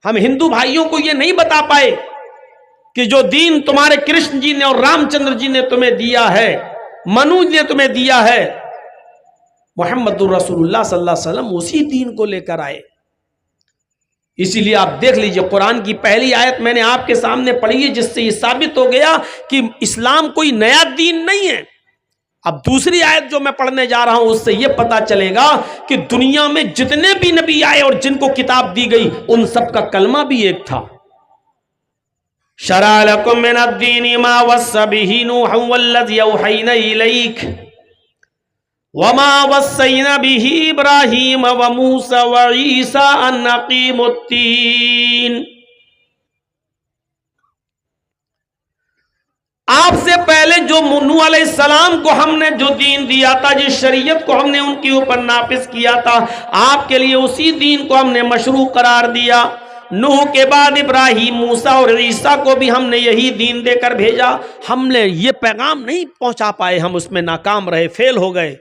ہم ہندو بھائیوں کو یہ نہیں بتا پائے کہ جو دین تمہارے کرشن جی نے اور رام چندر جی نے تمہیں دیا ہے، منوج نے تمہیں دیا ہے، محمد الرسول اللہ صلی اللہ علیہ وسلم اسی دین کو لے کر آئے. اسی لیے آپ دیکھ لیجئے قرآن کی پہلی آیت میں نے آپ کے سامنے پڑھی ہے جس سے یہ ثابت ہو گیا کہ اسلام کوئی نیا دین نہیں ہے. اب دوسری آیت جو میں پڑھنے جا رہا ہوں اس سے یہ پتا چلے گا کہ دنیا میں جتنے بھی نبی آئے اور جن کو کتاب دی گئی ان سب کا کلمہ بھی ایک تھا. شرع لکم من الدین ما وصى به نوحا والذی اوحینا الیک وما وصینا به ابراہیم وموسیٰ وعیسیٰ ان اقیموا الدین. آپ سے پہلے جو نوح علیہ السلام کو ہم نے جو دین دیا تھا، جس شریعت کو ہم نے ان کے اوپر نافذ کیا تھا، آپ کے لیے اسی دین کو ہم نے مشروع قرار دیا. نوح کے بعد ابراہیم، موسیٰ اور عیسیٰ کو بھی ہم نے یہی دین دے کر بھیجا. ہم نے یہ پیغام نہیں پہنچا پائے، ہم اس میں ناکام رہے، فیل ہو گئے.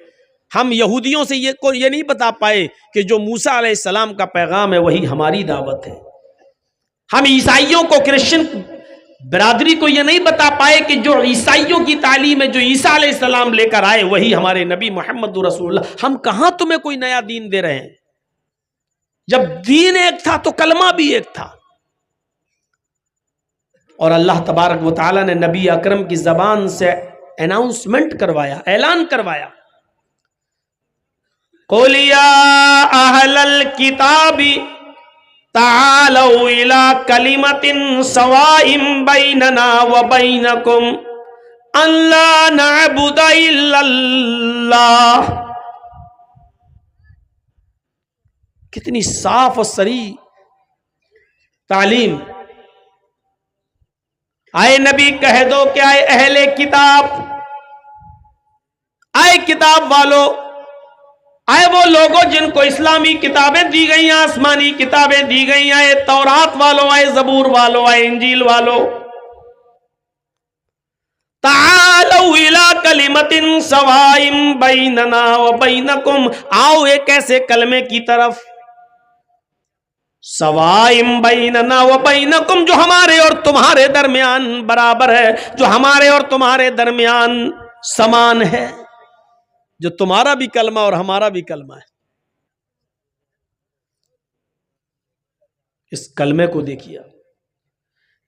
ہم یہودیوں سے یہ نہیں بتا پائے کہ جو موسیٰ علیہ السلام کا پیغام ہے وہی ہماری دعوت ہے. ہم عیسائیوں کو، کرسچن برادری کو یہ نہیں بتا پائے کہ جو عیسائیوں کی تعلیم ہے، جو عیسیٰ علیہ السلام لے کر آئے وہی ہمارے نبی محمد رسول اللہ. ہم کہاں تمہیں کوئی نیا دین دے رہے ہیں؟ جب دین ایک تھا تو کلمہ بھی ایک تھا. اور اللہ تبارک و تعالی نے نبی اکرم کی زبان سے اناؤنسمنٹ کروایا، اعلان کروایا، قُلْ يَا أَهْلَ الْكِتَابِ تعالوا إلى كلمة سواء بيننا وبينكم أن لا نعبد إلا الله. کتنی صاف اور صریح تعلیم. آئے نبی کہہ دو کہ آئے اہل کتاب، آئے کتاب والو، آئے وہ لوگوں جن کو اسلامی کتابیں دی گئی، آسمانی کتابیں دی گئی، آئے تورات والو، آئے زبور والو، آئے انجیل والو، تعالوا الى کلمۃ سواء بیننا وبینکم، آؤ ایک ایسے کلمے کی طرف، سواء بیننا وبینکم، جو ہمارے اور تمہارے درمیان برابر ہے، جو ہمارے اور تمہارے درمیان سمان ہے، جو تمہارا بھی کلمہ اور ہمارا بھی کلمہ ہے. اس کلمے کو دیکھیے.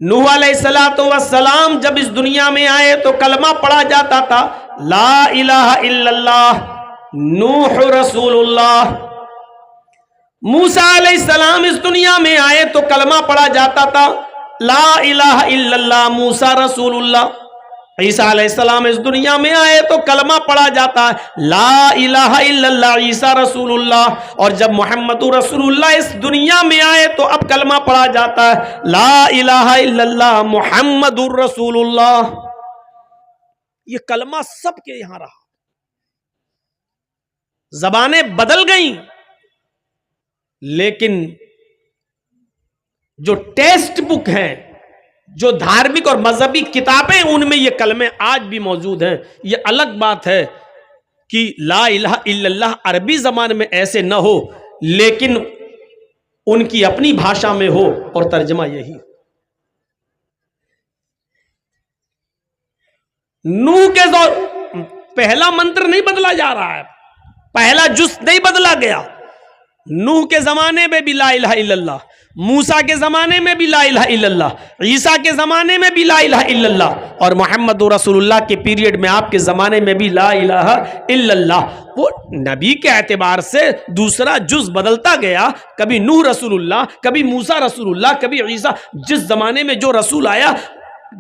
نوح علیہ السلام جب اس دنیا میں آئے تو کلمہ پڑھا جاتا تھا، لا الہ الا اللہ نوح رسول اللہ. موسیٰ علیہ السلام اس دنیا میں آئے تو کلمہ پڑھا جاتا تھا، لا الہ الا اللہ موسیٰ رسول اللہ. عیسیٰ علیہ السلام اس دنیا میں آئے تو کلمہ پڑھا جاتا ہے، لا الہ الا اللہ عیسیٰ رسول اللہ. اور جب محمد رسول اللہ اس دنیا میں آئے تو اب کلمہ پڑھا جاتا ہے، لا الہ الا اللہ محمد رسول اللہ. یہ کلمہ سب کے یہاں رہا. زبانیں بدل گئیں لیکن جو ٹیکسٹ بک ہیں، جو دھارمک اور مذہبی کتابیں، ان میں یہ کلمے آج بھی موجود ہیں. یہ الگ بات ہے کہ لا الہ الا اللہ عربی زبان میں ایسے نہ ہو لیکن ان کی اپنی بھاشا میں ہو اور ترجمہ یہی. نوح کے دور پہلا منتر نہیں بدلا جا رہا ہے، پہلا جز نہیں بدلا گیا. نوح کے زمانے میں بھی لا الہ الا اللہ، موسیٰ کے زمانے میں بھی لا الہ الا اللہ، عیسیٰ کے زمانے میں بھی لا الہ الا اللہ، اور محمد رسول اللہ کے پیریڈ میں آپ کے زمانے میں بھی لا الہ الا اللہ. وہ نبی کے اعتبار سے دوسرا جز بدلتا گیا، کبھی نوح رسول اللہ، کبھی موسیٰ رسول اللہ، کبھی عیسیٰ، جس زمانے میں جو رسول آیا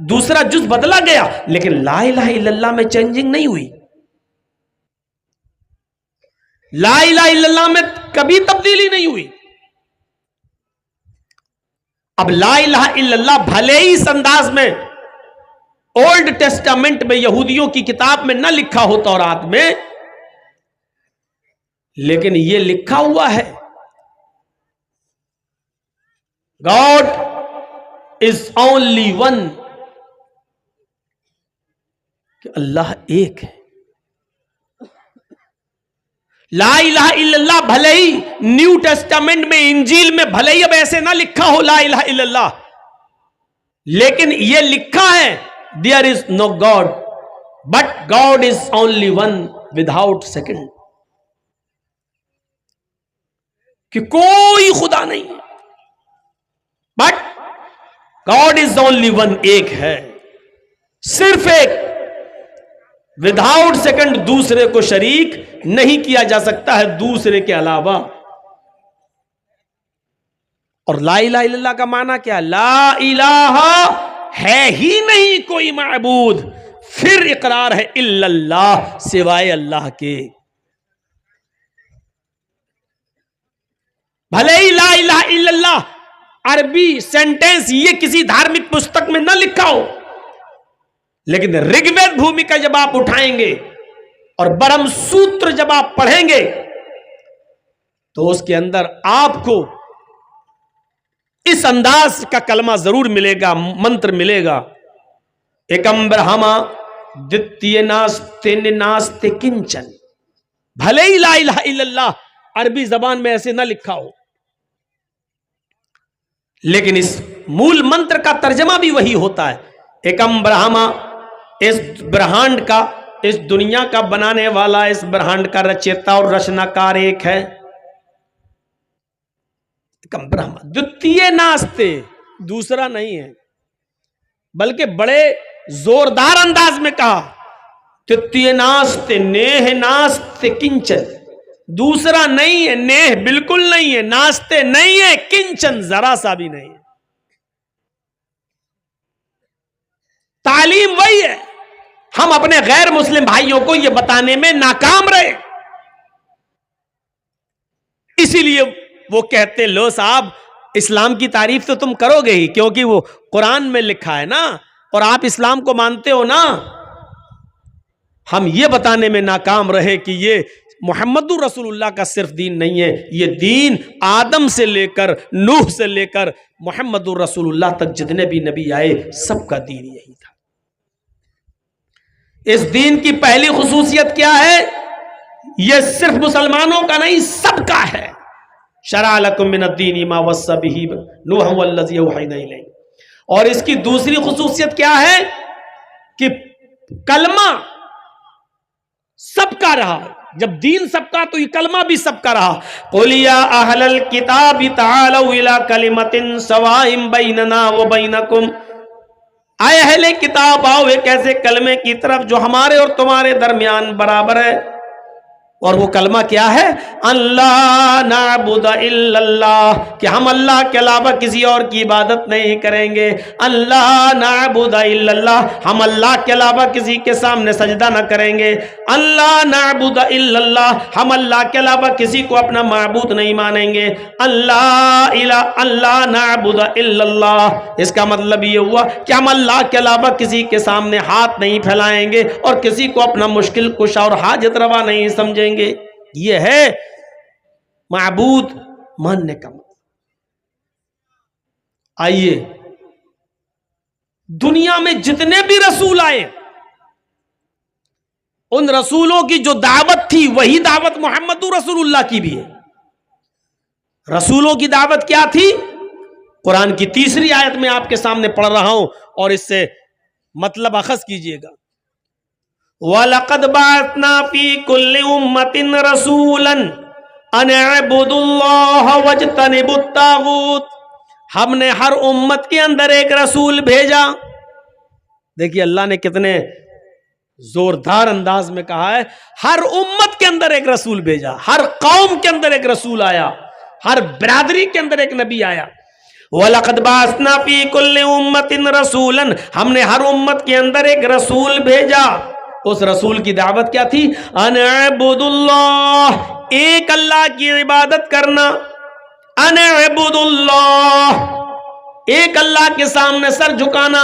دوسرا جز بدلا گیا، لیکن لا الہ الا اللہ میں چینجنگ نہیں ہوئی. لا الہ الا اللہ میں کبھی تبدیلی نہیں ہوئی. اب لا الہ الا اللہ بھلے ہی اس انداز میں اولڈ ٹیسٹامنٹ میں یہودیوں کی کتاب میں نہ لکھا ہو تورات میں، لیکن یہ لکھا ہوا ہے God is only one، کہ اللہ ایک ہے. لا الہ الا اللہ بھلے ہی نیو ٹیسٹامنٹ میں انجیل میں بھلے ہی اب ایسے نہ لکھا ہو لا الہ الا اللہ، لیکن یہ لکھا ہے there is no God but God is only one without second, کہ کوئی خدا نہیں ہے but God is only one, ایک ہے، صرف ایک، وداؤٹ سیکنڈ، دوسرے کو شریک نہیں کیا جا سکتا ہے دوسرے کے علاوہ۔ اور لا الہ الا اللہ کا معنی کیا؟ لا الہ ہے ہی نہیں کوئی معبود، پھر اقرار ہے الا اللہ، سوائے اللہ کے۔ بھلے ہی لا الہ الا اللہ عربی سینٹینس یہ کسی دھارمک پستک میں نہ لکھا ہو، لیکن رگ وید بھومکا جب آپ اٹھائیں گے اور برہم سوتر جب آپ پڑھیں گے تو اس کے اندر آپ کو اس انداز کا کلمہ ضرور ملے گا، منتر ملے گا، ایکم برہما دتیہ ناستے ناستے کنچن۔ بھلے ہی لا الہ الا اللہ عربی زبان میں ایسے نہ لکھا ہو، لیکن اس مول منتر کا ترجمہ بھی وہی ہوتا ہے، ایکم برہما، اس برہانڈ کا، اس دنیا کا بنانے والا، اس برہانڈ کا رچیتا اور رچناکار ایک ہے، ایکم برہما دتیہ ناستے، دوسرا نہیں ہے، بلکہ بڑے زوردار انداز میں کہا تتیہ ناستے نیہ ناستے کنچن، دوسرا نہیں ہے، نیہ بالکل نہیں ہے، ناستے نہیں ہے، کنچن ذرا سا بھی نہیں ہے۔ تعلیم وہی ہے، ہم اپنے غیر مسلم بھائیوں کو یہ بتانے میں ناکام رہے، اسی لیے وہ کہتے لو صاحب اسلام کی تعریف تو تم کرو گے ہی، کیونکہ وہ قرآن میں لکھا ہے نا، اور آپ اسلام کو مانتے ہو نا۔ ہم یہ بتانے میں ناکام رہے کہ یہ محمد رسول اللہ کا صرف دین نہیں ہے، یہ دین آدم سے لے کر نوح سے لے کر محمد رسول اللہ تک جتنے بھی نبی آئے سب کا دین یہی تھا۔ اس دین کی پہلی خصوصیت کیا ہے؟ یہ صرف مسلمانوں کا نہیں، سب کا ہے۔ شرع لکم من الدین ما وصی بہ نوح والذی اوحینا الیک۔ اور اس کی دوسری خصوصیت کیا ہے کہ کلمہ سب کا رہا، جب دین سب کا تو یہ کلمہ بھی سب کا رہا۔ قُلْ يَا أَهْلَ الْكِتَابِ تَعَالَوْا إِلَىٰ كَلِمَةٍ سَوَاءٍ بَيْنَنَا وَبَيْنَكُمْ، اے اہل کتاب آؤ ایک ایسے کلمے کی طرف جو ہمارے اور تمہارے درمیان برابر ہے، اور وہ کلمہ کیا ہے؟ اللہ نعبد الا اللہ، کہ ہم اللہ کے علاوہ کسی اور کی عبادت نہیں کریں گے۔ اللہ نعبد الا اللہ، ہم اللہ کے علاوہ کسی کے سامنے سجدہ نہ کریں گے۔ اللہ نعبد الا اللہ، ہم اللہ کے علاوہ کسی کو اپنا معبود نہیں مانیں گے۔ اللہ نعبد الا اللہ، اس کا مطلب یہ ہوا کہ ہم اللہ کے علاوہ کسی کے سامنے ہاتھ نہیں پھیلائیں گے اور کسی کو اپنا مشکل کشا اور حاجت روا نہیں سمجھیں گے۔ یہ ہے معبود ماننے کا مطلب۔ آئیے دنیا میں جتنے بھی رسول آئے، ان رسولوں کی جو دعوت تھی وہی دعوت محمد رسول اللہ کی بھی ہے۔ رسولوں کی دعوت کیا تھی؟ قرآن کی تیسری آیت میں آپ کے سامنے پڑھ رہا ہوں اور اس سے مطلب اخذ کیجئے گا۔ وَلَقَدْ بَعَثْنَا فِي كُلِّ أُمَّةٍ رَسُولًا أَنِ اعْبُدُوا اللَّهَ وَاجْتَنِبُوا الطَّاغُوتَ، ہم نے ہر امت کے اندر ایک رسول بھیجا۔ دیکھیے اللہ نے کتنے زوردار انداز میں کہا ہے، ہر امت کے اندر ایک رسول بھیجا، ہر قوم کے اندر ایک رسول آیا، ہر برادری کے اندر ایک نبی آیا۔ وَلَقَدْ بَعَثْنَا فِي كُلِّ أُمَّةٍ رَسُولًا، ہم نے ہر امت کے اندر ایک رسول بھیجا۔ اس رسول کی دعوت کیا تھی؟ ان اعبدوا اللہ، ایک اللہ کی عبادت کرنا۔ ان اعبدوا اللہ، ایک اللہ کے سامنے سر جھکانا۔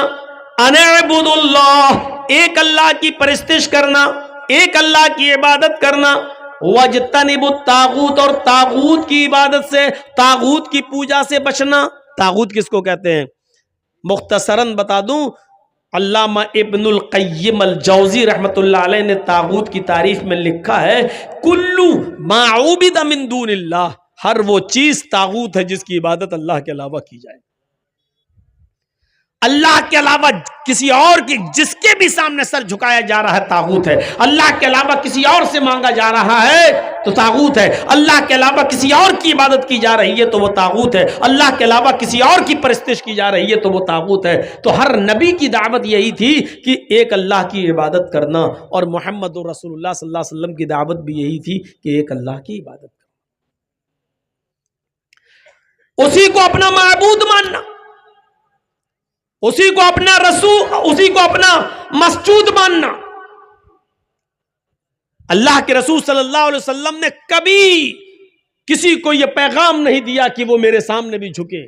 ان اعبدوا اللہ، ایک اللہ کی پرستش کرنا، ایک اللہ کی عبادت کرنا۔ وَاجْتَنِبُوا الطَّاغُوتَ، اور طاغوت کی عبادت سے، طاغوت کی پوجا سے بچنا۔ طاغوت کس کو کہتے ہیں؟ مختصراً بتا دوں، علامہ ابن القیم الجوزی رحمۃ اللہ علیہ نے طاغوت کی تعریف میں لکھا ہے کلو ما عبد من دون اللہ، ہر وہ چیز طاغوت ہے جس کی عبادت اللہ کے علاوہ کی جائے. اللہ کے علاوہ کسی اور کی جس کے بھی سامنے سر جھکایا جا رہا ہے طاغوت ہے. اللہ کے علاوہ کسی اور سے مانگا جا رہا ہے تو طاغوت ہے. اللہ کے علاوہ کسی اور کی عبادت کی جا رہی ہے تو وہ طاغوت ہے. اللہ کے علاوہ کسی اور کی پرستش کی جا رہی ہے تو وہ طاغوت ہے. تو ہر نبی کی دعوت یہی تھی کہ ایک اللہ کی عبادت کرنا، اور محمد رسول اللہ صلی اللہ علیہ وسلم کی دعوت بھی یہی تھی کہ ایک اللہ کی عبادت کرنا، اسی کو اپنا معبود ماننا، اسی کو اپنا رسول، اسی کو اپنا مسجود ماننا. اللہ کے رسول صلی اللہ علیہ وسلم نے کبھی کسی کو یہ پیغام نہیں دیا کہ وہ میرے سامنے بھی جھکے،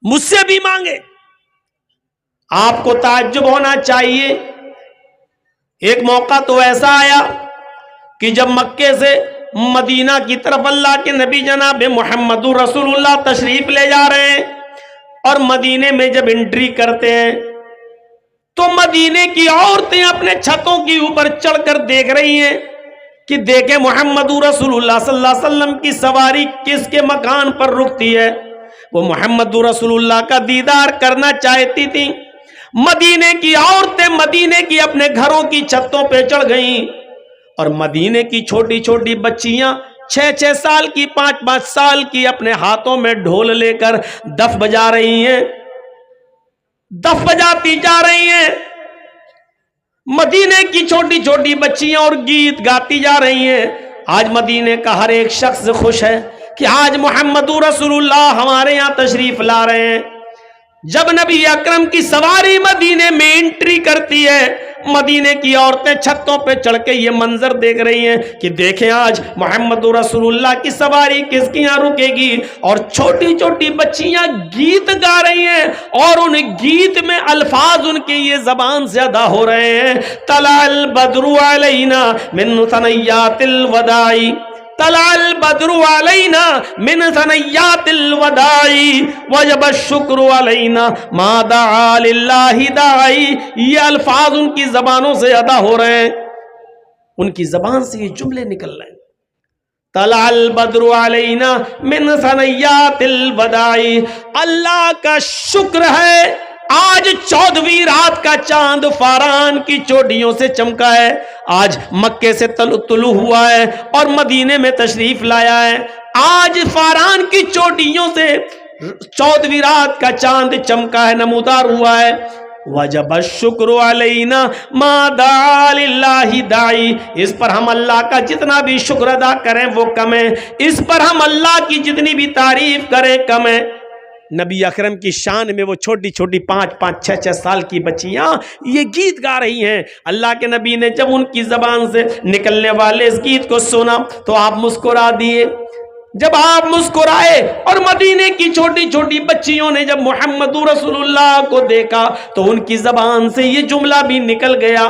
مجھ سے بھی مانگے. آپ کو تعجب ہونا چاہیے، ایک موقع تو ایسا آیا کہ جب مکے سے مدینہ کی طرف اللہ کے نبی جناب محمد رسول اللہ تشریف لے جا رہے ہیں، اور مدینے میں جب انٹری کرتے ہیں تو مدینے کی عورتیں اپنے چھتوں کے اوپر چڑھ کر دیکھ رہی ہیں کہ دیکھیں محمد رسول اللہ صلی اللہ علیہ وسلم کی سواری کس کے مکان پر رکتی ہے. وہ محمد رسول اللہ کا دیدار کرنا چاہتی تھی. مدینے کی عورتیں مدینے کی اپنے گھروں کی چھتوں پہ چڑھ گئیں، اور مدینے کی چھوٹی چھوٹی بچیاں 6 سال کی 5 سال کی اپنے ہاتھوں میں ڈھول لے کر دف بجا رہی ہیں، دف بجاتی جا رہی ہیں. مدینے کی چھوٹی چھوٹی بچیاں اور گیت گاتی جا رہی ہیں. آج مدینے کا ہر ایک شخص خوش ہے کہ آج محمد رسول اللہ ہمارے یہاں تشریف لا رہے ہیں. جب نبی اکرم کی سواری مدینے میں انٹری کرتی ہے، مدینے کی عورتیں چھتوں پہ چڑھ کے یہ منظر دیکھ رہی ہیں کہ دیکھیں آج محمد رسول اللہ کی سواری کس کی یہاں رکے گی. اور چھوٹی چھوٹی بچیاں گیت گا رہی ہیں، اور ان گیت میں الفاظ ان کے یہ زبان سے ادا ہو رہے ہیں. طلع البدر علینا من ثنیات الوداع، طلع البدر علینا من ثنیات الوداع، وجب الشکر علینا ما دعا للہ داعی. یہ الفاظ ان کی زبانوں سے ادا ہو رہے ہیں، ان کی زبان سے یہ جملے نکل رہے ہیں. طلع البدر علینا من ثنیات الوداع. اللہ کا شکر ہے آج 14ویں رات کا چاند فاران کی چوٹیوں سے چمکا ہے. آج مکے سے طلوع ہوا ہے اور مدینے میں تشریف لایا ہے. آج فاران کی چوٹیوں سے 14ویں رات کا چاند چمکا ہے، نمودار ہوا ہے. وجب الشکر علینا ما دعا للہ داعی. اس پر ہم اللہ کا جتنا بھی شکر ادا کریں وہ کم ہے، اس پر ہم اللہ کی جتنی بھی تعریف کریں کم ہے. نبی اکرم کی شان میں وہ چھوٹی چھوٹی 5 6 سال کی بچیاں یہ گیت گا رہی ہیں. اللہ کے نبی نے جب ان کی زبان سے نکلنے والے اس گیت کو سنا تو آپ مسکرا دیے. جب آپ مسکرائے اور مدینے کی چھوٹی چھوٹی بچیوں نے جب محمد رسول اللہ کو دیکھا تو ان کی زبان سے یہ جملہ بھی نکل گیا.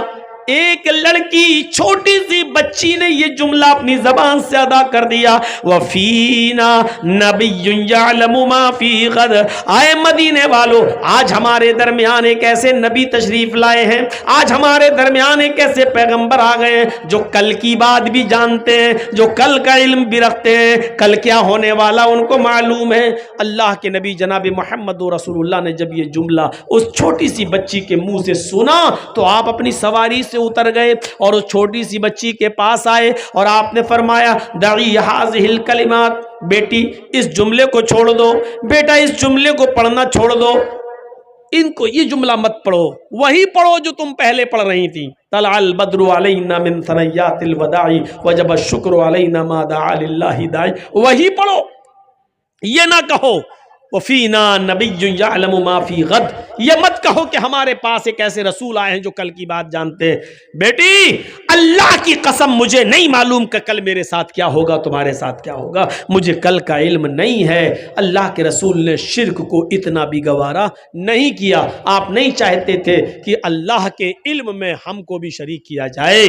ایک لڑکی چھوٹی سی بچی نے یہ جملہ اپنی زبان سے ادا کر دیا، وَفِينَا نَبِيٌّ يَعْلَمُ مَا فِي غَدٍ. آئے مدینے والو، آج ہمارے درمیان ایک ایسے نبی تشریف لائے ہیں، آج ہمارے درمیان ایک ایسے پیغمبر آ گئے ہیں جو کل کی بات بھی جانتے ہیں، جو کل کا علم بھی رکھتے ہیں، کل کیا ہونے والا ان کو معلوم ہے. اللہ کے نبی جناب محمد رسول اللہ نے جب یہ جملہ اس چھوٹی سی بچی کے منہ سے سنا تو آپ اپنی سواری سے اتر گئے اور اس چھوٹی سی بچی کے پاس آئے اور آپ نے فرمایا دعی ہذہ الکلمات، بیٹی اس جملے کو چھوڑ دو، بیٹا اس جملے کو پڑھنا چھوڑ دو، ان کو یہ جملہ مت پڑھو، وہی پڑھو جو تم پہلے پڑھ رہی تھی. طلع البدر علینا من ثنیات الوداع وجب الشکر علینا ما دعا للہ داعی. وہی پڑھو، یہ نہ کہو وَفِينَا نَبِيٌّ يَعْلَمُ مَا فِي غَدٍ. یہ مت کہو کہ ہمارے پاس ایک ایسے رسول آئے ہیں جو کل کی بات جانتے ہیں. بیٹی اللہ کی قسم مجھے نہیں معلوم کہ کل میرے ساتھ کیا ہوگا، تمہارے ساتھ کیا ہوگا، مجھے کل کا علم نہیں ہے. اللہ کے رسول نے شرک کو اتنا بھی گوارا نہیں کیا. آپ نہیں چاہتے تھے کہ اللہ کے علم میں ہم کو بھی شریک کیا جائے.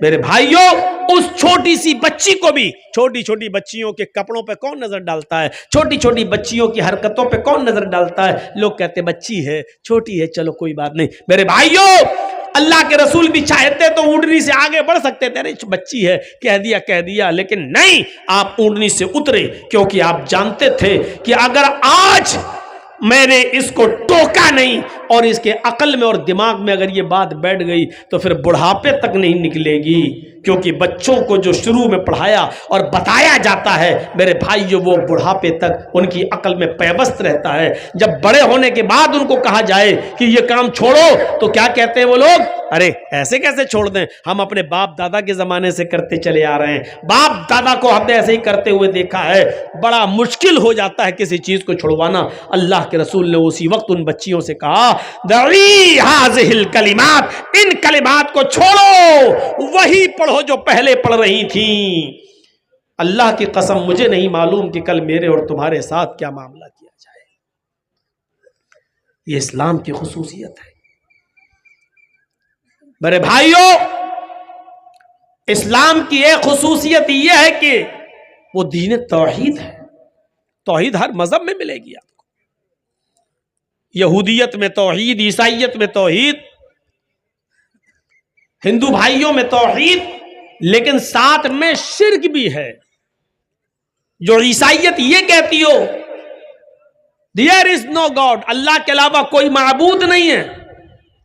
میرے بھائیوں اس چھوٹی سی بچی کو بھی، چھوٹی چھوٹی بچیوں کے کپڑوں پہ کون نظر ڈالتا ہے، چھوٹی چھوٹی بچیوں کی حرکتوں پہ کون نظر ڈالتا ہے؟ لوگ کہتے بچی ہے، چھوٹی ہے، چلو کوئی بات نہیں۔ میرے بھائیوں اللہ کے رسول بھی چاہتے تو اونٹنی سے آگے بڑھ سکتے تھے، نہیں بچی ہے کہہ دیا، لیکن نہیں، آپ اونٹنی سے اترے، کیونکہ آپ جانتے تھے کہ اگر آج میں نے اس کو ٹوکا نہیں اور اس کے عقل میں اور دماغ میں اگر یہ بات بیٹھ گئی تو پھر بڑھاپے تک نہیں نکلے گی، کیونکہ بچوں کو جو شروع میں پڑھایا اور بتایا جاتا ہے میرے بھائیو، وہ بڑھاپے تک ان کی عقل میں پیوست رہتا ہے۔ جب بڑے ہونے کے بعد ان کو کہا جائے کہ یہ کام چھوڑو تو کیا کہتے ہیں وہ لوگ؟ ارے ایسے کیسے چھوڑ دیں، ہم اپنے باپ دادا کے زمانے سے کرتے چلے آ رہے ہیں، باپ دادا کو ہم نے ایسے ہی کرتے ہوئے دیکھا ہے۔ بڑا مشکل ہو جاتا ہے کسی چیز کو چھڑوانا۔ اللہ کے رسول نے اسی وقت ان بچیوں سے کہا دعی ہذہ الکلمات، ان کلمات کو چھوڑو، وہی پڑھو جو پہلے پڑھ رہی تھیں۔ اللہ کی قسم مجھے نہیں معلوم کہ کل میرے اور تمہارے ساتھ کیا معاملہ کیا جائے۔ یہ اسلام کی خصوصیت ہے میرے بھائیوں۔ اسلام کی ایک خصوصیت یہ ہے کہ وہ دین توحید ہے۔ توحید ہر مذہب میں ملے گی آپ کو، یہودیت میں توحید، عیسائیت میں توحید، ہندو بھائیوں میں توحید، لیکن ساتھ میں شرک بھی ہے۔ جو عیسائیت یہ کہتی ہو there is no God، اللہ کے علاوہ کوئی معبود نہیں ہے،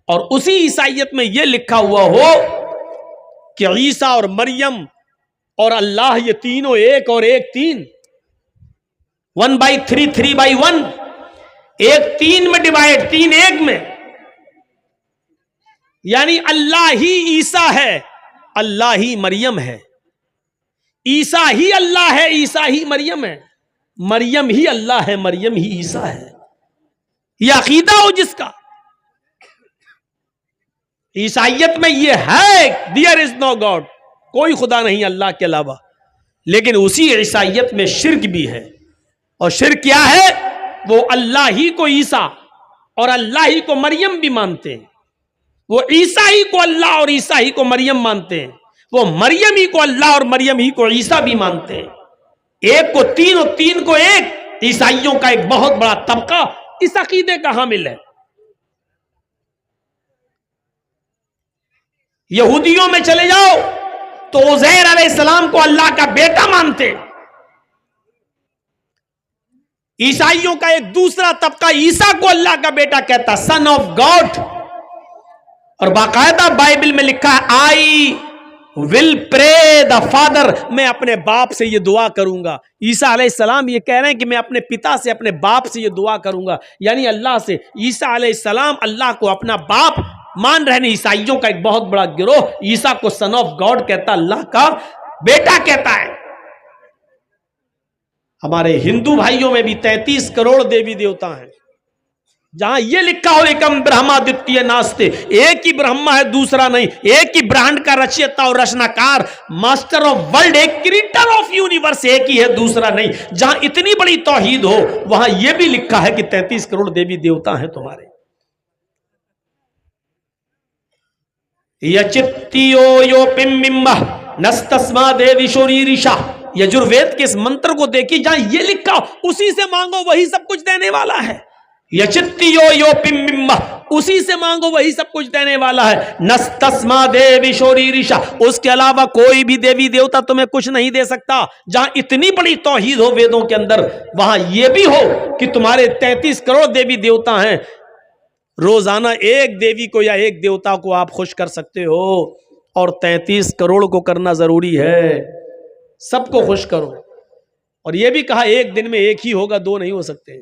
اور اسی عیسائیت میں یہ لکھا ہوا ہو کہ عیسیٰ اور مریم اور اللہ یہ تینوں ایک اور ایک تین، 1/3 3/1، ایک تین میں ڈیوائڈ، تین ایک میں، یعنی اللہ ہی عیسیٰ ہے، اللہ ہی مریم ہے، عیسیٰ ہی اللہ ہے، عیسیٰ ہی مریم ہے، مریم ہی اللہ ہے، مریم ہی عیسیٰ ہے۔ یہ عقیدہ ہو جس کا، عیسائیت میں یہ ہے there is no God، کوئی خدا نہیں اللہ کے علاوہ، لیکن اسی عیسائیت میں شرک بھی ہے۔ اور شرک کیا ہے؟ وہ اللہ ہی کو عیسیٰ اور اللہ ہی کو مریم بھی مانتے ہیں، وہ عیسیٰ ہی کو اللہ اور عیسیٰ ہی کو مریم مانتے ہیں، وہ مریم ہی کو اللہ اور مریم ہی کو عیسیٰ بھی مانتے ہیں۔ ایک کو تین اور تین کو ایک، عیسائیوں کا ایک بہت بڑا طبقہ اس عقیدے کا حامل ہے۔ یہودیوں میں چلے جاؤ تو عزیر علیہ السلام کو اللہ کا بیٹا مانتے، عیسائیوں کا ایک دوسرا طبقہ عیسیٰ کو اللہ کا بیٹا کہتا، سن آف گاڈ، اور باقاعدہ بائبل میں لکھا ہے آئی ول پرے دا فادر، میں اپنے باپ سے یہ دعا کروں گا۔ عیسیٰ علیہ السلام یہ کہہ رہے ہیں کہ میں اپنے پتا سے، اپنے باپ سے یہ دعا کروں گا، یعنی اللہ سے۔ عیسیٰ علیہ السلام اللہ کو اپنا باپ مان رہے ہیں۔ عیسائیوں کا ایک بہت بڑا گروہ عیسیٰ کو سن آف گاڈ کہتا، اللہ کا بیٹا کہتا ہے۔ ہمارے ہندو بھائیوں میں بھی 33 کروڑ دیوی دیوتا ہیں، جہاں یہ لکھا ہو ایکم برہما دتیہ ناستے، ایک ہی برہما ہے دوسرا نہیں، ایک ہی برہنڈ کا رچیتا اور رچناکار، ماسٹر آف ورلڈ، ایک کریٹر آف یونیورس ایک ہی ہے دوسرا نہیں۔ جہاں اتنی بڑی توحید ہو وہاں یہ بھی لکھا ہے کہ 33 کروڑ دیوی دیوتا ہیں تمہارے۔ یچتیو یو پمبمبہ نستسما دیوی شوریریشا، یجروید کے اس منتر کو دیکھی جہاں یہ لکھا اسی سے مانگو وہی سب کچھ دینے والا ہے۔ یچتیو یو پمبمبہ، اسی سے مانگو وہی سب کچھ دینے والا ہے۔ نستسما دیوی شوریریشا، اس کے علاوہ کوئی بھی دیوی دیوتا تمہیں کچھ نہیں دے سکتا۔ جہاں اتنی بڑی توحید ہو ویدوں کے اندر، وہاں یہ بھی ہو کہ تمہارے 33 کروڑ دیوی دیوتا ہیں، روزانہ ایک دیوی کو یا ایک دیوتا کو آپ خوش کر سکتے ہو، اور 33 کروڑ کو کرنا ضروری ہے۔ سب کو خوش کرو، اور یہ بھی کہا ایک دن میں ایک ہی ہوگا، دو نہیں ہو سکتے،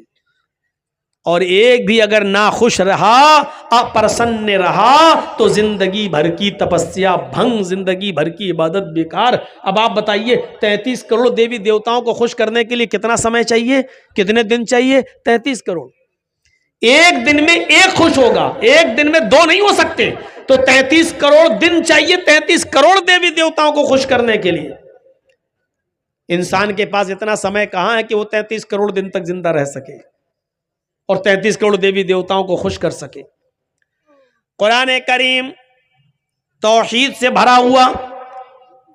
اور ایک بھی اگر ناخوش رہا، اپرسن رہا، تو زندگی بھر کی تپسیا بھنگ، زندگی بھر کی عبادت بیکار۔ اب آپ بتائیے 33 کروڑ دیوی دیوتاؤں کو خوش کرنے کے لیے کتنا سمے چاہیے، کتنے دن چاہیے؟ 33 کروڑ۔ ایک دن میں ایک خوش ہوگا، ایک دن میں دو نہیں ہو سکتے، تو 33 کروڑ دن چاہیے 33 کروڑ دیوی دیوتاؤں کو خوش کرنے کے لیے۔ انسان کے پاس اتنا سمے کہاں ہے کہ وہ 33 کروڑ دن تک زندہ رہ سکے اور 33 کروڑ دیوی دیوتاؤں کو خوش کر سکے۔ قرآن کریم توحید سے بھرا ہوا،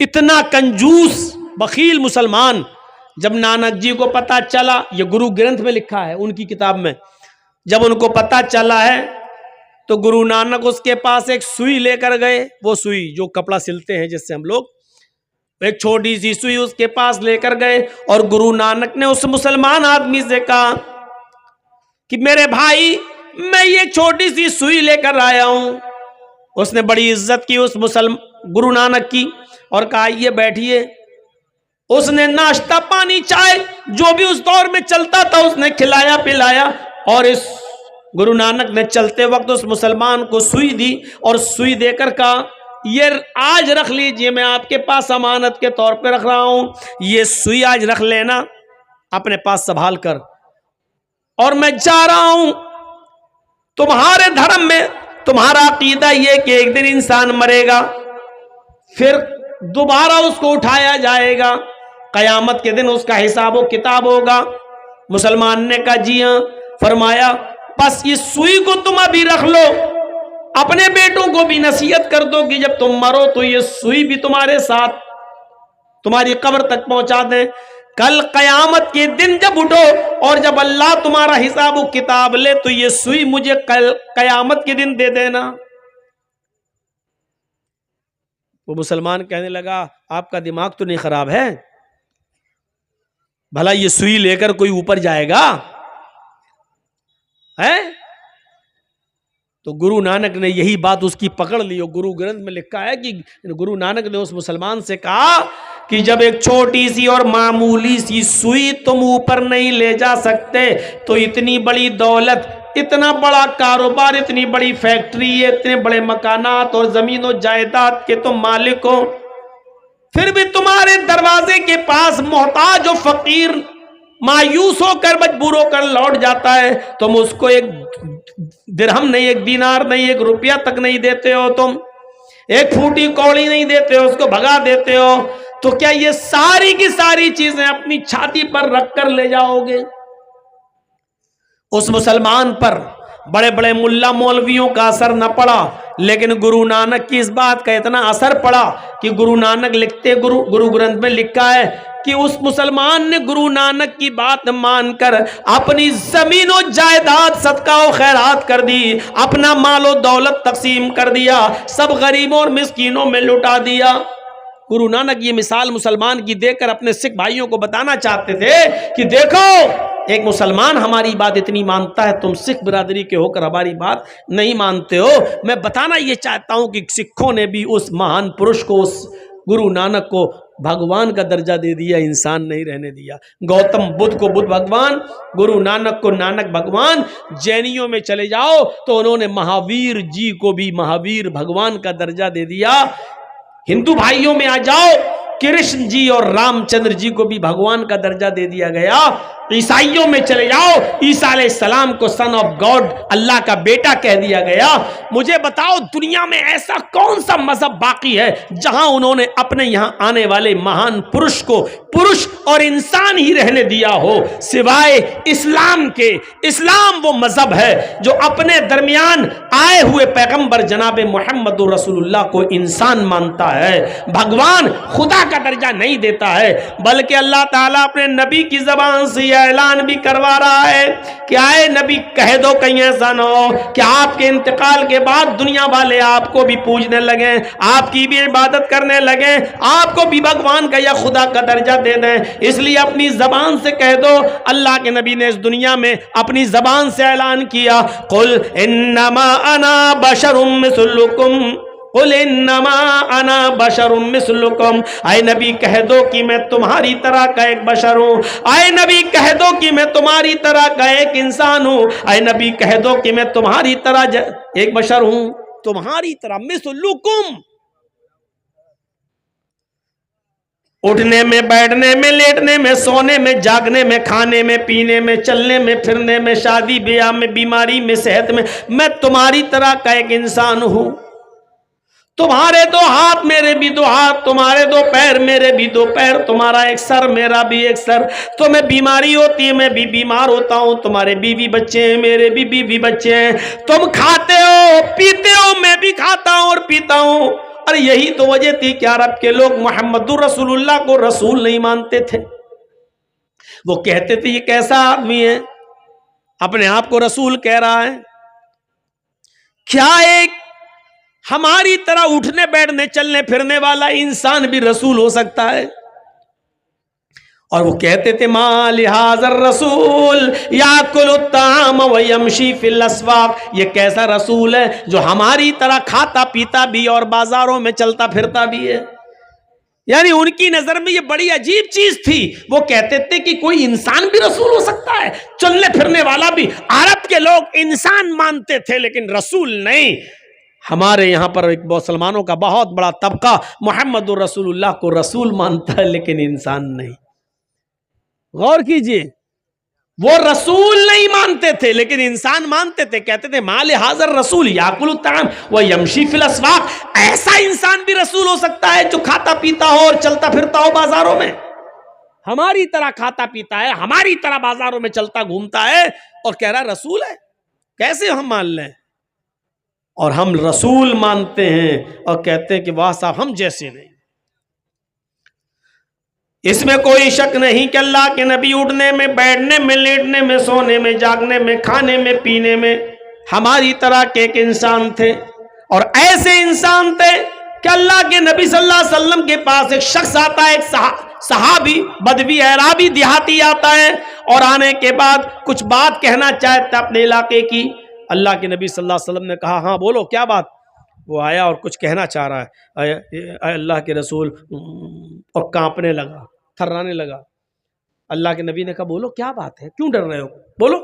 اتنا کنجوس بخیل مسلمان. جب نانک جی کو پتا چلا، یہ گرو گرنتھ میں لکھا ہے ان کی کتاب میں، جب ان کو پتا چلا ہے تو گرو نانک اس کے پاس ایک سوئی لے کر گئے. وہ سوئی جو کپڑا سلتے ہیں جس سے ہم لوگ، ایک چھوٹی سی سوئی اس کے پاس لے کر گئے اور گرو نانک نے اس مسلمان آدمی سے کہا کہ میرے بھائی میں یہ چھوٹی سی سوئی لے کر آیا ہوں. اس نے بڑی عزت کی اس گرو نانک کی اور کہا یہ بیٹھیے. اس نے ناشتہ پانی چائے جو بھی اس دور میں چلتا تھا اس نے کھلایا پلایا، اور اس گرو نانک نے چلتے وقت اس مسلمان کو سوئی دی اور سوئی دے کر کہا یہ آج رکھ لیجئے، میں آپ کے پاس امانت کے طور پہ رکھ رہا ہوں، یہ سوئی آج رکھ لینا اپنے پاس سنبھال کر، اور میں جا رہا ہوں. تمہارے دھرم میں تمہارا عقیدہ یہ کہ ایک دن انسان مرے گا پھر دوبارہ اس کو اٹھایا جائے گا، قیامت کے دن اس کا حساب و کتاب ہوگا. مسلمان نے کہا جی ہاں. فرمایا بس اس سوئی کو تم ابھی رکھ لو، اپنے بیٹوں کو بھی نصیحت کر دو کہ جب تم مرو تو یہ سوئی بھی تمہارے ساتھ تمہاری قبر تک پہنچا دیں. کل قیامت کے دن جب اٹھو اور جب اللہ تمہارا حساب و کتاب لے تو یہ سوئی مجھے کل قیامت کے دن دے دینا. وہ مسلمان کہنے لگا آپ کا دماغ تو نہیں خراب ہے؟ بھلا یہ سوئی لے کر کوئی اوپر جائے گا ہے؟ تو گرو نانک نے یہی بات اس کی پکڑ لی. اور گرو گرنتھ میں لکھا ہے کہ گرو نانک نے اس مسلمان سے کہا کہ جب ایک چھوٹی سی اور معمولی سی سوئی تم اوپر نہیں لے جا سکتے تو اتنی بڑی دولت، اتنا بڑا کاروبار، اتنی بڑی فیکٹری، اتنے بڑے مکانات اور زمین و جائیداد کے تم مالک ہو، پھر بھی تمہارے دروازے کے پاس محتاج و فقیر مایوس ہو کر مجبور ہو کر لوٹ جاتا ہے، تم اس کو ایک درہم نہیں، ایک دینار نہیں، ایک روپیہ تک نہیں دیتے ہو، تم ایک پھوٹی کوڑی نہیں دیتے ہو، اس کو بھگا دیتے ہو، تو کیا یہ ساری کی ساری چیزیں اپنی چھاتی پر رکھ کر لے جاؤ گے؟ اس مسلمان پر بڑے بڑے ملا مولویوں کا اثر نہ پڑا، لیکن گرو نانک کی اس بات کا اتنا اثر پڑا کہ گرو نانک لکھتے، گرو گرنتھ میں لکھا ہے کہ اس مسلمان نے گرو نانک کی بات مان کر اپنی زمین و جائیداد صدقہ و خیرات کر دی، اپنا مال و دولت تقسیم کر دیا، سب غریبوں اور مسکینوں میں لٹا دیا. گرو نانک یہ مثال مسلمان کی دے کر اپنے سکھ بھائیوں کو بتانا چاہتے تھے کہ دیکھو ایک مسلمان ہماری بات اتنی مانتا ہے، تم سکھ برادری کے ہو کر ہماری بات نہیں مانتے ہو. میں بتانا یہ چاہتا ہوں کہ سکھوں نے بھی اس مہان پرش کو، اس گرو نانک کو بھگوان کا درجہ دے دیا، انسان نہیں رہنے دیا. گوتم بدھ کو بدھ بھگوان، گرو نانک کو نانک بھگوان. جینیوں میں چلے جاؤ تو انہوں نے مہاویر جی کو بھی مہاویر بھگوان کا درجہ دے دیا. ہندو بھائیوں میں آ جاؤ، کرشن جی اور رام چندر جی کو بھی بھگوان کا درجہ دے دیا گیا. عیسائیوں میں چلے جاؤ، عیسیٰ علیہ السلام کو سن آف گاڈ، اللہ کا بیٹا کہہ دیا گیا. مجھے بتاؤ دنیا میں ایسا کون سا مذہب باقی ہے جہاں انہوں نے اپنے یہاں آنے والے مہان پرش کو پرش اور انسان ہی رہنے دیا ہو سوائے اسلام کے؟ اسلام وہ مذہب ہے جو اپنے درمیان آئے ہوئے پیغمبر جناب محمد رسول اللہ کو انسان مانتا ہے، بھگوان خدا کا درجہ نہیں دیتا ہے. بلکہ اللہ تعالیٰ اپنے نبی کی زبان سے اعلان بھی کروا رہا ہے کہ آئے نبی کہہ دو کہیں ایسا نہ ہو کہ آپ کے انتقال کے بعد دنیا والے آپ کو بھی پوجنے لگیں، آپ کی بھی عبادت کرنے لگیں، آپ کو بھی بھگوان کا یا خدا کا درجہ دے دیں. اس لیے اپنی زبان سے کہہ دو. اللہ کے نبی نے اس دنیا میں اپنی زبان سے اعلان کیا، قل انما انا بشر مثلکم، قل انما انا بشر مثلکم. اے نبی کہہ دو کہ میں تمہاری طرح کا ایک بشر ہوں. اے نبی کہہ دو کہ میں تمہاری طرح کا ایک انسان ہوں. اے نبی کہہ دو کہ میں تمہاری طرح ایک بشر ہوں، تمہاری طرح مثلکم. اٹھنے میں، بیٹھنے میں، لیٹنے میں، سونے میں، جاگنے میں، کھانے میں، پینے میں، چلنے میں، پھرنے میں، شادی بیاہ میں، بیماری میں، صحت میں تمہاری طرح کا ایک انسان ہوں. تمہارے دو ہاتھ میرے بھی دو ہاتھ، تمہارے دو پیر میرے بھی دو پیر، تمہارا ایک سر میرا بھی ایک سر. تمہیں بیماری ہوتی ہے میں بھی بیمار ہوتا ہوں، تمہارے بیوی بچے ہیں میرے بھی بیوی بچے ہیں. تم کھاتے ہو پیتے ہو میں بھی کھاتا ہوں اور پیتا ہوں، ارے یہی تو وجہ تھی کہ عرب کے لوگ محمد رسول اللہ کو رسول نہیں مانتے تھے. وہ کہتے تھے یہ کیسا آدمی ہے, اپنے آپ کو رسول کہہ رہا ہے, کیا ایک ہماری طرح اٹھنے بیٹھنے چلنے پھرنے والا انسان بھی رسول ہو سکتا ہے؟ اور وہ کہتے تھے ما لہذا الرسول یاکل الطعام ویمشی فی الاسواق, یہ کیسا رسول ہے جو ہماری طرح کھاتا پیتا بھی اور بازاروں میں چلتا پھرتا بھی ہے. یعنی ان کی نظر میں یہ بڑی عجیب چیز تھی. وہ کہتے تھے کہ کوئی انسان بھی رسول ہو سکتا ہے, چلنے پھرنے والا بھی. عرب کے لوگ انسان مانتے تھے لیکن رسول نہیں. ہمارے یہاں پر ایک مسلمانوں کا بہت بڑا طبقہ محمد رسول اللہ کو رسول مانتا ہے لیکن انسان نہیں. غور کیجئے, وہ رسول نہیں مانتے تھے لیکن انسان مانتے تھے. کہتے تھے ما لہذا الرسول یاکل الطعام ویمشی فی الاسواق, ایسا انسان بھی رسول ہو سکتا ہے جو کھاتا پیتا ہو اور چلتا پھرتا ہو بازاروں میں, ہماری طرح کھاتا پیتا ہے, ہماری طرح بازاروں میں چلتا گھومتا ہے اور کہہ رہا رسول ہے. کیسے ہم مان لیں؟ اور ہم رسول مانتے ہیں اور کہتے ہیں کہ واہ صاحب ہم جیسے نہیں. اس میں کوئی شک نہیں کہ اللہ کے نبی اٹھنے میں, بیٹھنے میں, لیٹنے میں, سونے میں, جاگنے میں, کھانے میں, پینے میں ہماری طرح کے ایک انسان تھے. اور ایسے انسان تھے کہ اللہ کے نبی صلی اللہ علیہ وسلم کے پاس ایک شخص آتا ہے, ایک صحابی بدوی اعرابی دیہاتی آتا ہے اور آنے کے بعد کچھ بات کہنا چاہتا اپنے علاقے کی. اللہ کے نبی صلی اللہ علیہ وسلم نے کہا ہاں بولو کیا بات. وہ آیا اور کچھ کہنا چاہ رہا ہے, اے اللہ کے رسول, اور کانپنے لگا, تھرانے لگا. اللہ کے نبی نے کہا بولو کیا بات ہے, کیوں ڈر رہے ہو, بولو.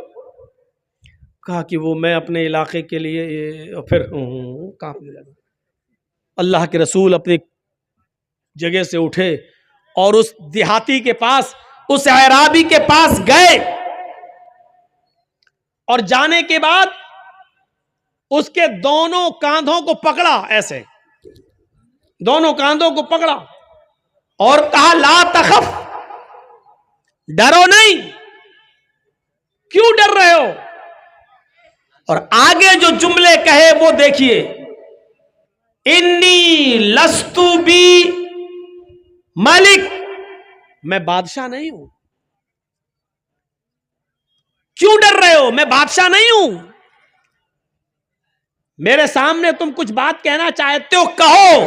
کہا کہ وہ میں اپنے علاقے کے لیے, اور پھر کانپنے لگا. اللہ کے رسول اپنی جگہ سے اٹھے اور اس دیہاتی کے پاس, اس اعرابی کے پاس گئے, اور جانے کے بعد اس کے دونوں کاندھوں کو پکڑا, ایسے دونوں کاندھوں کو پکڑا اور کہا لا تخف, ڈرو نہیں, کیوں ڈر رہے ہو. اور آگے جو جملے کہے وہ دیکھیے, انی لستو بی ملک, میں بادشاہ نہیں ہوں. کیوں ڈر رہے ہو, میں بادشاہ نہیں ہوں. میرے سامنے تم کچھ بات کہنا چاہتے ہو کہو.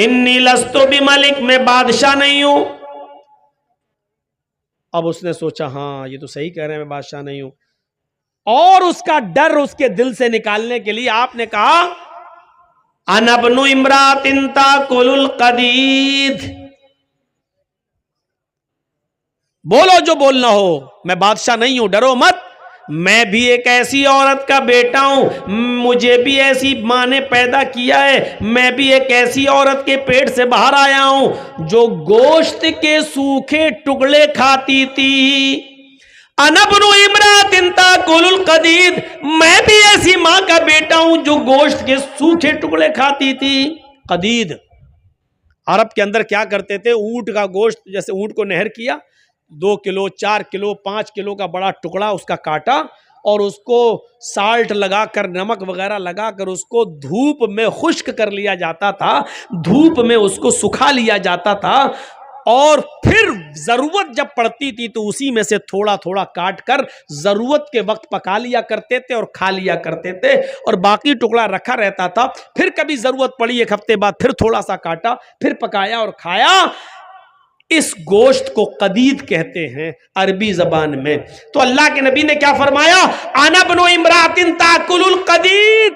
انی لستو بی ملک, میں بادشاہ نہیں ہوں. اب اس نے سوچا ہاں یہ تو صحیح کہہ رہے ہیں, میں بادشاہ نہیں ہوں. اور اس کا ڈر اس کے دل سے نکالنے کے لیے آپ نے کہا انا ابن امرات تاکل القدید, بولو جو بولنا ہو, میں بادشاہ نہیں ہوں, ڈرو مت. میں بھی ایک ایسی عورت کا بیٹا ہوں, مجھے بھی ایسی ماں نے پیدا کیا ہے, میں بھی ایک ایسی عورت کے پیٹ سے باہر آیا ہوں جو گوشت کے سوکھے ٹکڑے کھاتی تھی. انا ابن امرات تاکل القدید, میں بھی ایسی ماں کا بیٹا ہوں جو گوشت کے سوکھے ٹکڑے کھاتی تھی. قدید عرب کے اندر کیا کرتے تھے, اونٹ کا گوشت, جیسے اونٹ کو نہر کیا, 2 کلو 4 کلو 5 کلو کا بڑا ٹکڑا اس کا کاٹا اور اس کو سالٹ لگا کر, نمک وغیرہ لگا کر اس کو دھوپ میں خشک کر لیا جاتا تھا, دھوپ میں اس کو سکھا لیا جاتا تھا, اور پھر ضرورت جب پڑتی تھی تو اسی میں سے تھوڑا تھوڑا کاٹ کر ضرورت کے وقت پکا لیا کرتے تھے اور کھا لیا کرتے تھے, اور باقی ٹکڑا رکھا رہتا تھا. پھر کبھی ضرورت پڑی 1 ہفتے بعد پھر تھوڑا سا کاٹا, پھر پکایا اور کھایا. اس گوشت کو قدید کہتے ہیں عربی زبان میں. تو اللہ کے نبی نے کیا فرمایا, انا ابن امرات تاکل القدید,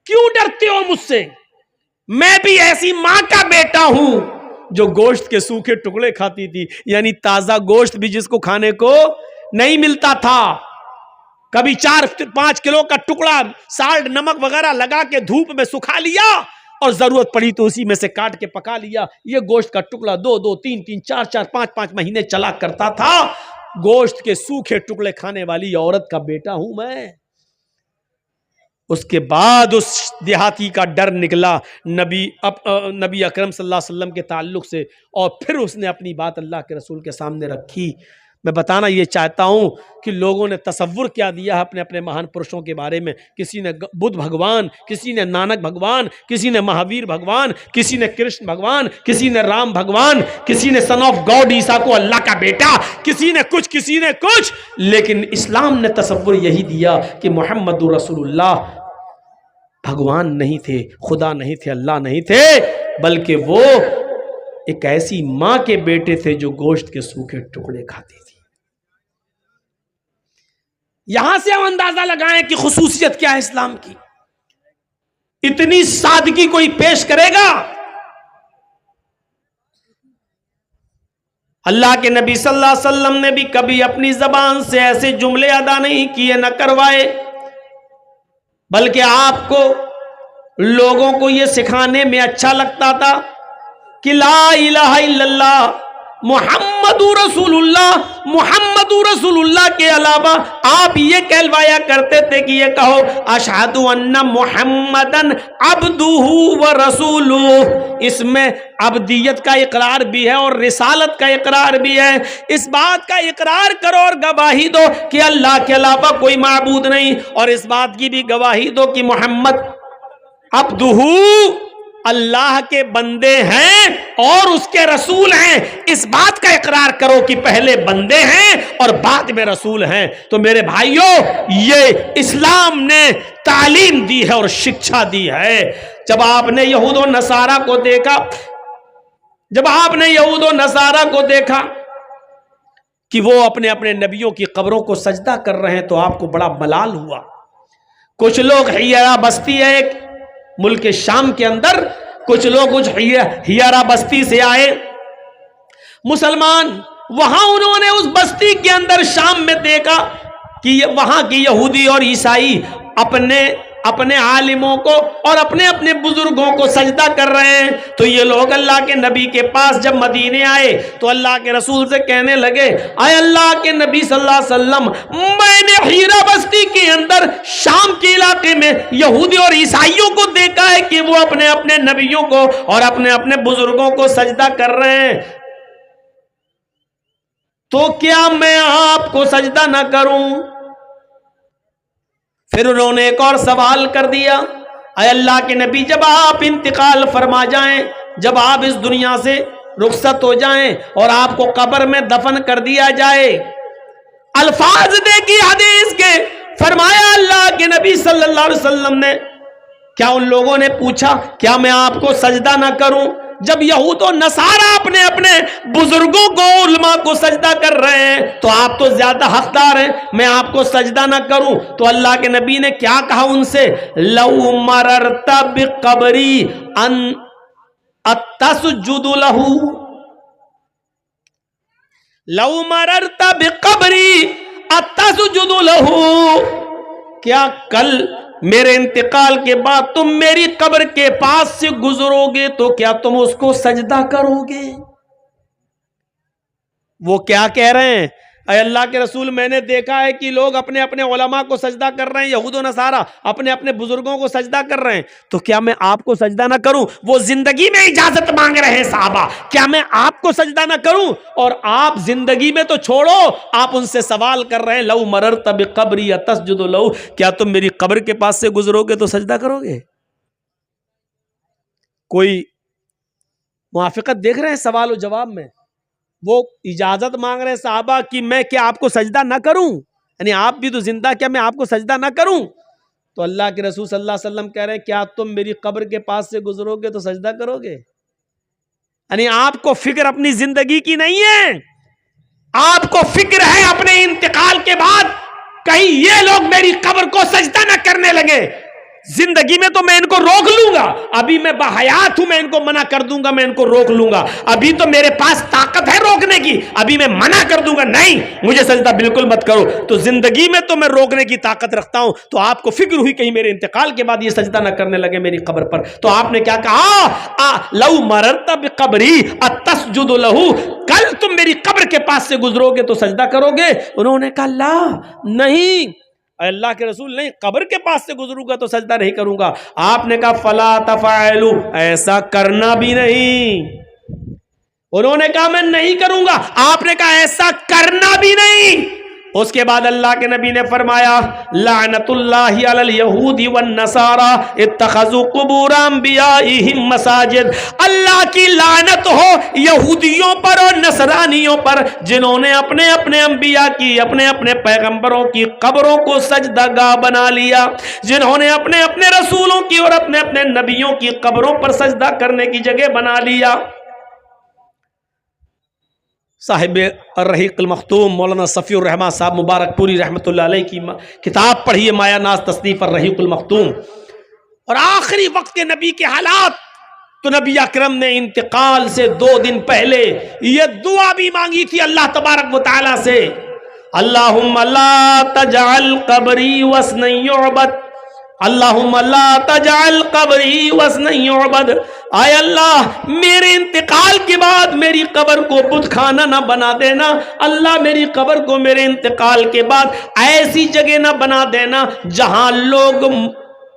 کیوں ڈرتے ہو مجھ سے, میں بھی ایسی ماں کا بیٹا ہوں جو گوشت کے سوکھے ٹکڑے کھاتی تھی. یعنی تازہ گوشت بھی جس کو کھانے کو نہیں ملتا تھا, کبھی 4-5 کلو کا ٹکڑا سالٹ نمک وغیرہ لگا کے دھوپ میں سکھا لیا اور ضرورت پڑی تو اسی میں سے کاٹ کے پکا لیا. یہ گوشت کا ٹکڑا 2-2 3-3 4-4 5-5 مہینے چلا کرتا تھا. گوشت کے سوکھے ٹکڑے کھانے والی عورت کا بیٹا ہوں میں. اس کے بعد اس دیہاتی کا ڈر نکلا نبی اکرم صلی اللہ علیہ وسلم کے تعلق سے, اور پھر اس نے اپنی بات اللہ کے رسول کے سامنے رکھی. میں بتانا یہ چاہتا ہوں کہ لوگوں نے تصور کیا دیا ہے اپنے اپنے مہان پرشوں کے بارے میں. کسی نے بدھ بھگوان، کسی نے نانک بھگوان، کسی نے مہاویر بھگوان، کسی نے کرشن بھگوان، کسی نے رام بھگوان، کسی نے سن آف گاڈ عیسیٰ کو اللہ کا بیٹا، کسی نے کچھ کسی نے کچھ. لیکن اسلام نے تصور یہی دیا کہ محمد رسول اللہ بھگوان نہیں تھے، خدا نہیں تھے، اللہ نہیں تھے، بلکہ وہ ایک ایسی ماں کے بیٹے تھے جو گوشت کے سوکھے ٹکڑے کھاتی تھی. یہاں سے ہم اندازہ لگائیں کہ خصوصیت کیا ہے اسلام کی. اتنی سادگی کوئی پیش کرے گا؟ اللہ کے نبی صلی اللہ علیہ وسلم نے بھی کبھی اپنی زبان سے ایسے جملے ادا نہیں کیے، نہ کروائے، بلکہ آپ کو لوگوں کو یہ سکھانے میں اچھا لگتا تھا کہ لا الہ الا اللہ محمد رسول اللہ، محمد رسول اللہ کے علاوہ آپ یہ کہلوایا کرتے تھے کہ یہ کہو اشہد ان محمدن عبدہ و رسولہ. اس میں عبدیت کا اقرار بھی ہے اور رسالت کا اقرار بھی ہے. اس بات کا اقرار کرو اور گواہی دو کہ اللہ کے علاوہ کوئی معبود نہیں، اور اس بات کی بھی گواہی دو کہ محمد عبدہ اللہ کے بندے ہیں اور اس کے رسول ہیں. اس بات کا اقرار کرو کہ پہلے بندے ہیں اور بعد میں رسول ہیں. تو میرے بھائیوں، یہ اسلام نے تعلیم دی ہے اور شکشا دی ہے. جب آپ نے یہود و نصارہ کو دیکھا، جب آپ نے یہود و نصارہ کو دیکھا کہ وہ اپنے اپنے نبیوں کی قبروں کو سجدہ کر رہے ہیں تو آپ کو بڑا ملال ہوا. کچھ لوگ حیرہ بستی ہے ایک ملک شام کے اندر، کچھ لوگ کچھ حیرہ بستی سے آئے مسلمان، وہاں انہوں نے اس بستی کے اندر شام میں دیکھا کہ وہاں کی یہودی اور عیسائی اپنے عالموں کو اور اپنے اپنے بزرگوں کو سجدہ کر رہے ہیں. تو یہ لوگ اللہ کے نبی کے پاس جب مدینے آئے تو اللہ کے رسول سے کہنے لگے، اے اللہ کے نبی صلی اللہ علیہ وسلم، میں نے حیرہ بستی کے اندر شام کے علاقے میں یہودی اور عیسائیوں کو دیکھا ہے کہ وہ اپنے اپنے نبیوں کو اور اپنے اپنے بزرگوں کو سجدہ کر رہے ہیں، تو کیا میں آپ کو سجدہ نہ کروں؟ پھر انہوں نے ایک اور سوال کر دیا، اے اللہ کے نبی، جب آپ انتقال فرما جائیں، جب آپ اس دنیا سے رخصت ہو جائیں اور آپ کو قبر میں دفن کر دیا جائے، الفاظ دیکھی حدیث کے، فرمایا اللہ کے نبی صلی اللہ علیہ وسلم نے، کیا ان لوگوں نے پوچھا کیا میں آپ کو سجدہ نہ کروں؟ جب یہود و نصارہ اپنے اپنے بزرگوں کو، علماء کو سجدہ کر رہے ہیں تو آپ تو زیادہ حقدار ہیں، میں آپ کو سجدہ نہ کروں؟ تو اللہ کے نبی نے کیا کہا ان سے؟ لو مررت بقبری ان اتسجد لہ، لو مررت بقبری اتسجد لہ، کیا کل میرے انتقال کے بعد تم میری قبر کے پاس سے گزرو گے تو کیا تم اس کو سجدہ کرو گے؟ وہ کیا کہہ رہے ہیں؟ اے اللہ کے رسول، میں نے دیکھا ہے کہ لوگ اپنے اپنے علماء کو سجدہ کر رہے ہیں، یہود و نصارہ اپنے اپنے بزرگوں کو سجدہ کر رہے ہیں، تو کیا میں آپ کو سجدہ نہ کروں؟ وہ زندگی میں اجازت مانگ رہے ہیں صحابہ، کیا میں آپ کو سجدہ نہ کروں؟ اور آپ زندگی میں تو چھوڑو، آپ ان سے سوال کر رہے ہیں، لو مررت بقبری اتسجد لہ، کیا تم میری قبر کے پاس سے گزرو گے تو سجدہ کرو گے؟ کوئی موافقت دیکھ رہے ہیں سوال و جواب میں؟ وہ اجازت مانگ رہے ہیں صحابہ کہ میں کیا آپ کو سجدہ نہ کروں، یعنی آپ بھی تو زندہ، کیا میں آپ کو سجدہ نہ کروں؟ تو اللہ کے رسول صلی اللہ علیہ وسلم کہہ رہے ہیں کیا تم میری قبر کے پاس سے گزرو گے تو سجدہ کرو گے؟ یعنی آپ کو فکر اپنی زندگی کی نہیں ہے، آپ کو فکر ہے اپنے انتقال کے بعد کہیں یہ لوگ میری قبر کو سجدہ نہ کرنے لگے. زندگی میں تو میں ان کو روک لوں گا، ابھی میں بحیات ہوں، میں ان کو منع کر دوں گا، میں ان کو روک لوں گا، ابھی تو میرے پاس طاقت ہے روکنے کی، ابھی میں منع کر دوں گا، نہیں مجھے سجدہ بالکل مت کرو. تو زندگی میں تو میں روکنے کی طاقت رکھتا ہوں، تو آپ کو فکر ہوئی کہیں میرے انتقال کے بعد یہ سجدہ نہ کرنے لگے میری قبر پر. تو آپ نے کیا کہا؟ لو مررت بقبری اتسجد لہ، کل تم میری قبر کے پاس سے گزرو گے تو سجدہ کرو گے؟ انہوں نے کہا لا، نہیں اللہ کے رسول، نہیں، قبر کے پاس سے گزروں گا تو سجدہ نہیں کروں گا. آپ نے کہا فلا تفعلوا، ایسا کرنا بھی نہیں. انہوں نے کہا میں نہیں کروں گا. آپ نے کہا ایسا کرنا بھی نہیں. اس کے بعد اللہ کے نبی نے فرمایا لعنت اللہ علی الیہود والنصارى اتخذوا قبور انبیائہم مساجد. اللہ کی لعنت ہو یہودیوں پر اور نصرانیوں پر جنہوں نے اپنے اپنے انبیاء کی, اپنے اپنے پیغمبروں کی قبروں کو سجدہ گاہ بنا لیا, جنہوں نے اپنے اپنے رسولوں کی اور اپنے اپنے نبیوں کی قبروں پر سجدہ کرنے کی جگہ بنا لیا. صاحب الرحیق المختوم مولانا صفی الرحمٰن صاحب مبارک پوری رحمۃ اللہ علیہ کی کتاب پڑھیے مایا ناز تصنیف الرحیق المختوم. اور آخری وقت کے نبی کے حالات تو نبی اکرم نے انتقال سے 2 دن پہلے یہ دعا بھی مانگی تھی اللہ تبارک و تعالی سے, اللہم لا تجعل قبری وثنا یعبد, اللہم لا تجعل قبری وثنا یعبد. آئے اللہ میرے انتقال کے بعد میری قبر کو بت خانہ نہ بنا دینا. اللہ میری قبر کو میرے انتقال کے بعد ایسی جگہ نہ بنا دینا جہاں لوگ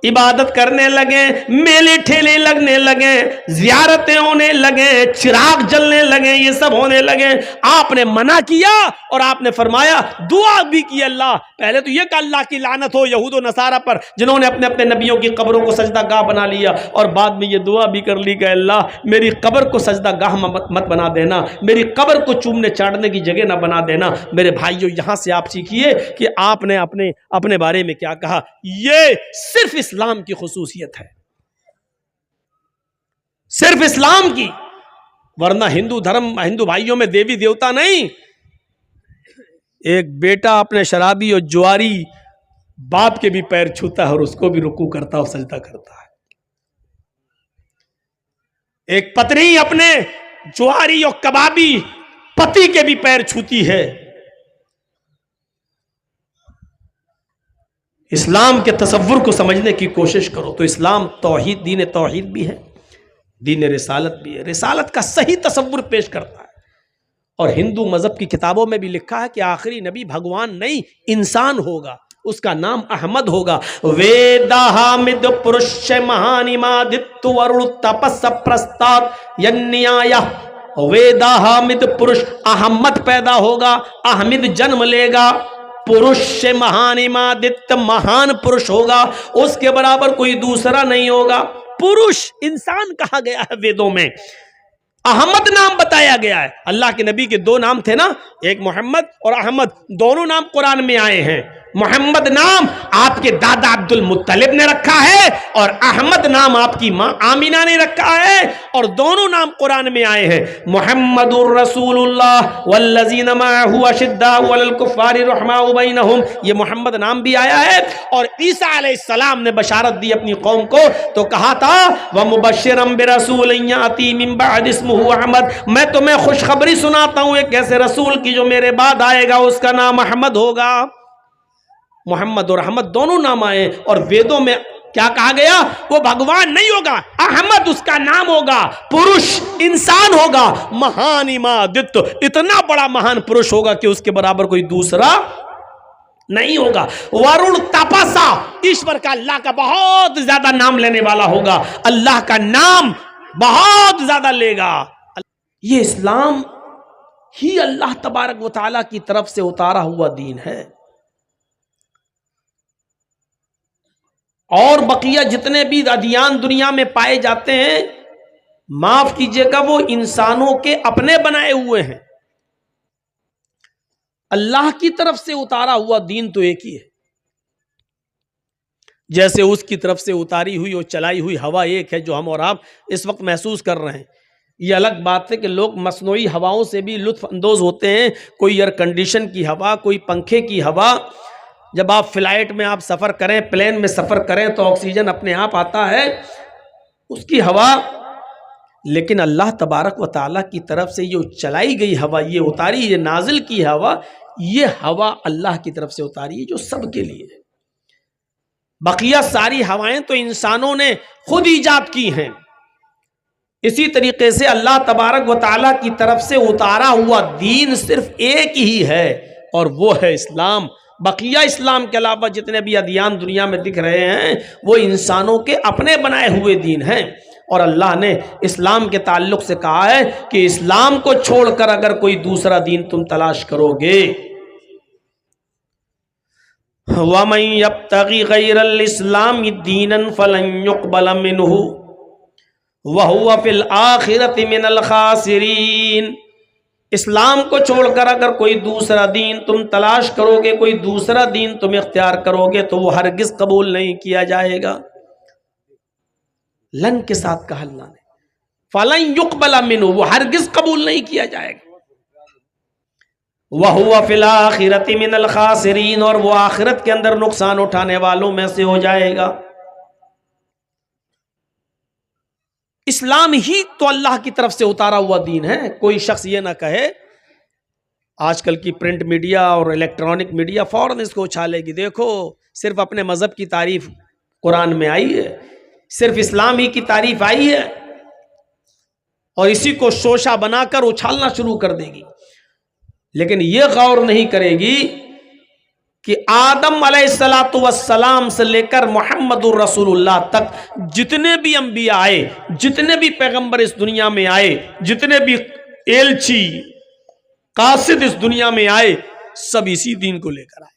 عبادت کرنے لگیں, میلے ٹھیلے لگنے لگیں, زیارتیں ہونے لگیں, چراغ جلنے لگیں, یہ سب ہونے لگیں. آپ نے منع کیا اور آپ نے فرمایا دعا بھی کی. اللہ پہلے تو یہ کہ اللہ کی لعنت ہو یہود و نصارہ پر جنہوں نے اپنے اپنے نبیوں کی قبروں کو سجدہ گاہ بنا لیا, اور بعد میں یہ دعا بھی کر لی کہ اللہ میری قبر کو سجدہ گاہ مت بنا دینا, میری قبر کو چومنے چاٹنے کی جگہ نہ بنا دینا. میرے بھائیو یہاں سے آپ سیکھیے کہ آپ نے اپنے بارے میں کیا کہا. یہ صرف اسلام کی خصوصیت ہے, صرف اسلام کی, ورنہ ہندو بھائیوں میں دیوی دیوتا نہیں. ایک بیٹا اپنے شرابی اور جواری باپ کے بھی پیر چھوتا ہے اور اس کو بھی رکوع کرتا اور سجدہ کرتا ہے. ایک پتنی اپنے جواری اور کبابی پتی کے بھی پیر چھوتی ہے. اسلام کے تصور کو سمجھنے کی کوشش کرو تو اسلام توحید, دین توحید بھی ہے, دین رسالت بھی ہے, رسالت کا صحیح تصور پیش کرتا ہے. اور ہندو مذہب کی کتابوں میں بھی لکھا ہے کہ آخری نبی بھگوان نہیں انسان ہوگا, اس کا نام احمد ہوگا. ویدا حامد پرش مہانیمادت ورل تپس پرستات ینیایا. ویدا حامد پرش احمد پیدا ہوگا, احمد جنم لے گا, پرش مہانیمادت مہان پرش ہوگا, اس کے برابر کوئی دوسرا نہیں ہوگا. پرش انسان کہا گیا ہے ویدوں میں, احمد نام بتایا گیا ہے. اللہ کے نبی کے 2 نام تھے نا, ایک محمد اور احمد, دونوں نام قرآن میں آئے ہیں. محمد نام آپ کے دادا عبد المطلب نے رکھا ہے اور احمد نام آپ کی ماں آمینہ نے رکھا ہے, اور دونوں نام قرآن میں آئے ہیں. محمد الرسول اللہ والذین معہ اشداء علی الکفار رحماء بینہم, یہ محمد نام بھی آیا ہے. اور عیسیٰ علیہ السلام نے بشارت دی اپنی قوم کو تو کہا تھا ومبشرا برسول یاتی من بعد اسمہ احمد, میں تمہیں خوشخبری سناتا ہوں ایک ایسے رسول کی جو میرے بعد آئے گا, اس کا نام احمد ہوگا. محمد اور احمد دونوں نام آئے, اور ویدوں میں کیا کہا گیا, وہ بھگوان نہیں ہوگا, احمد اس کا نام ہوگا, پرش انسان ہوگا, مہانیمادت اتنا بڑا مہان پرش ہوگا کہ اس کے برابر کوئی دوسرا نہیں ہوگا. ورل تپسا ایشور کا, اللہ کا بہت زیادہ نام لینے والا ہوگا, اللہ کا نام بہت زیادہ لے گا. یہ اسلام ہی اللہ تبارک و تعالیٰ کی طرف سے اتارا ہوا دین ہے. اور بقیہ جتنے بھی ادیان دنیا میں پائے جاتے ہیں, معاف کیجئے گا, وہ انسانوں کے اپنے بنائے ہوئے ہیں. اللہ کی طرف سے اتارا ہوا دین تو ایک ہی ہے. جیسے اس کی طرف سے اتاری ہوئی اور چلائی ہوئی ہوا ایک ہے جو ہم اور آپ اس وقت محسوس کر رہے ہیں. یہ الگ بات ہے کہ لوگ مصنوعی ہواؤں سے بھی لطف اندوز ہوتے ہیں, کوئی ایئر کنڈیشن کی ہوا, کوئی پنکھے کی ہوا. جب آپ فلائٹ میں آپ سفر کریں, پلین میں سفر کریں تو آکسیجن اپنے آپ آتا ہے, اس کی ہوا. لیکن اللہ تبارک و تعالیٰ کی طرف سے یہ چلائی گئی ہوا, یہ اتاری, یہ نازل کی ہوا, یہ ہوا اللہ کی طرف سے اتاری ہے جو سب کے لیے ہے. بقیہ ساری ہوائیں تو انسانوں نے خود ایجاد کی ہیں. اسی طریقے سے اللہ تبارک و تعالیٰ کی طرف سے اتارا ہوا دین صرف ایک ہی ہے, اور وہ ہے اسلام. بقیہ اسلام کے علاوہ جتنے بھی ادیان دنیا میں دکھ رہے ہیں وہ انسانوں کے اپنے بنائے ہوئے دین ہیں. اور اللہ نے اسلام کے تعلق سے کہا ہے کہ اسلام کو چھوڑ کر اگر کوئی دوسرا دین تم تلاش کرو گے، وَمَن يَبْتَغِ غَيْرَ الْإِسْلَامِ دِينًا فَلَن يُقْبَلَ مِنْهُ وَهُوَ فِي الْآخِرَةِ مِنَ الْخَاسِرِينَ۔ اسلام کو چھوڑ کر اگر کوئی دوسرا دین تم تلاش کرو گے، کوئی دوسرا دین تم اختیار کرو گے تو وہ ہرگز قبول نہیں کیا جائے گا۔ لن کے ساتھ کہا اللہ نے، فَلَن يُقْبَلَ مِنْهُ، وہ ہرگز قبول نہیں کیا جائے گا۔ وَهُوَ فِي الْآخِرَةِ مِنَ الْخَاسِرِينَ، اور وہ آخرت کے اندر نقصان اٹھانے والوں میں سے ہو جائے گا۔ اسلام ہی تو اللہ کی طرف سے اتارا ہوا دین ہے۔ کوئی شخص یہ نہ کہے، آج کل کی پرنٹ میڈیا اور الیکٹرانک میڈیا فوراً اس کو اچھالے گی، دیکھو صرف اپنے مذہب کی تعریف قرآن میں آئی ہے، صرف اسلام ہی کی تعریف آئی ہے، اور اسی کو شوشہ بنا کر اچھالنا شروع کر دے گی، لیکن یہ غور نہیں کرے گی کہ آدم علیہ السلام سے لے کر محمد الرسول اللہ تک جتنے بھی انبیاء آئے، جتنے بھی پیغمبر اس دنیا میں آئے، جتنے بھی ایلچی قاصد اس دنیا میں آئے، سب اسی دین کو لے کر آئے۔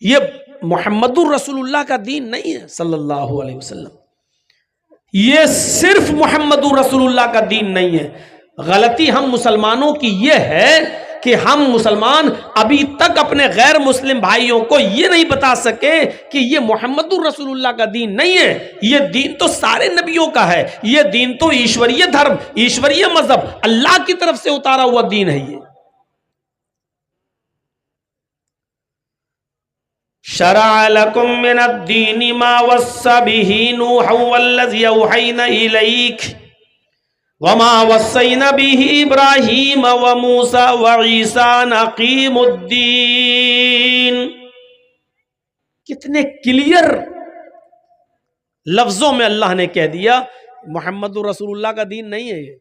یہ محمد الرسول اللہ کا دین نہیں ہے صلی اللہ علیہ وسلم، یہ صرف محمد الرسول اللہ کا دین نہیں ہے۔ غلطی ہم مسلمانوں کی یہ ہے کہ ہم مسلمان ابھی تک اپنے غیر مسلم بھائیوں کو یہ نہیں بتا سکے کہ یہ محمد الرسول اللہ کا دین نہیں ہے، یہ دین تو سارے نبیوں کا ہے، یہ دین تو ایشوریہ دھرم، ایشوریہ مذہب، اللہ کی طرف سے اتارا ہوا دین ہے۔ یہ شرع لکم من الدین ما وصى به نوحا والذی اوحینا الیک وما وصینا به ابراہیم وموسیٰ وعیسیٰ ان اقیموا الدین۔ کتنے کلیئر لفظوں میں اللہ نے کہہ دیا محمد رسول اللہ کا دین نہیں ہے یہ۔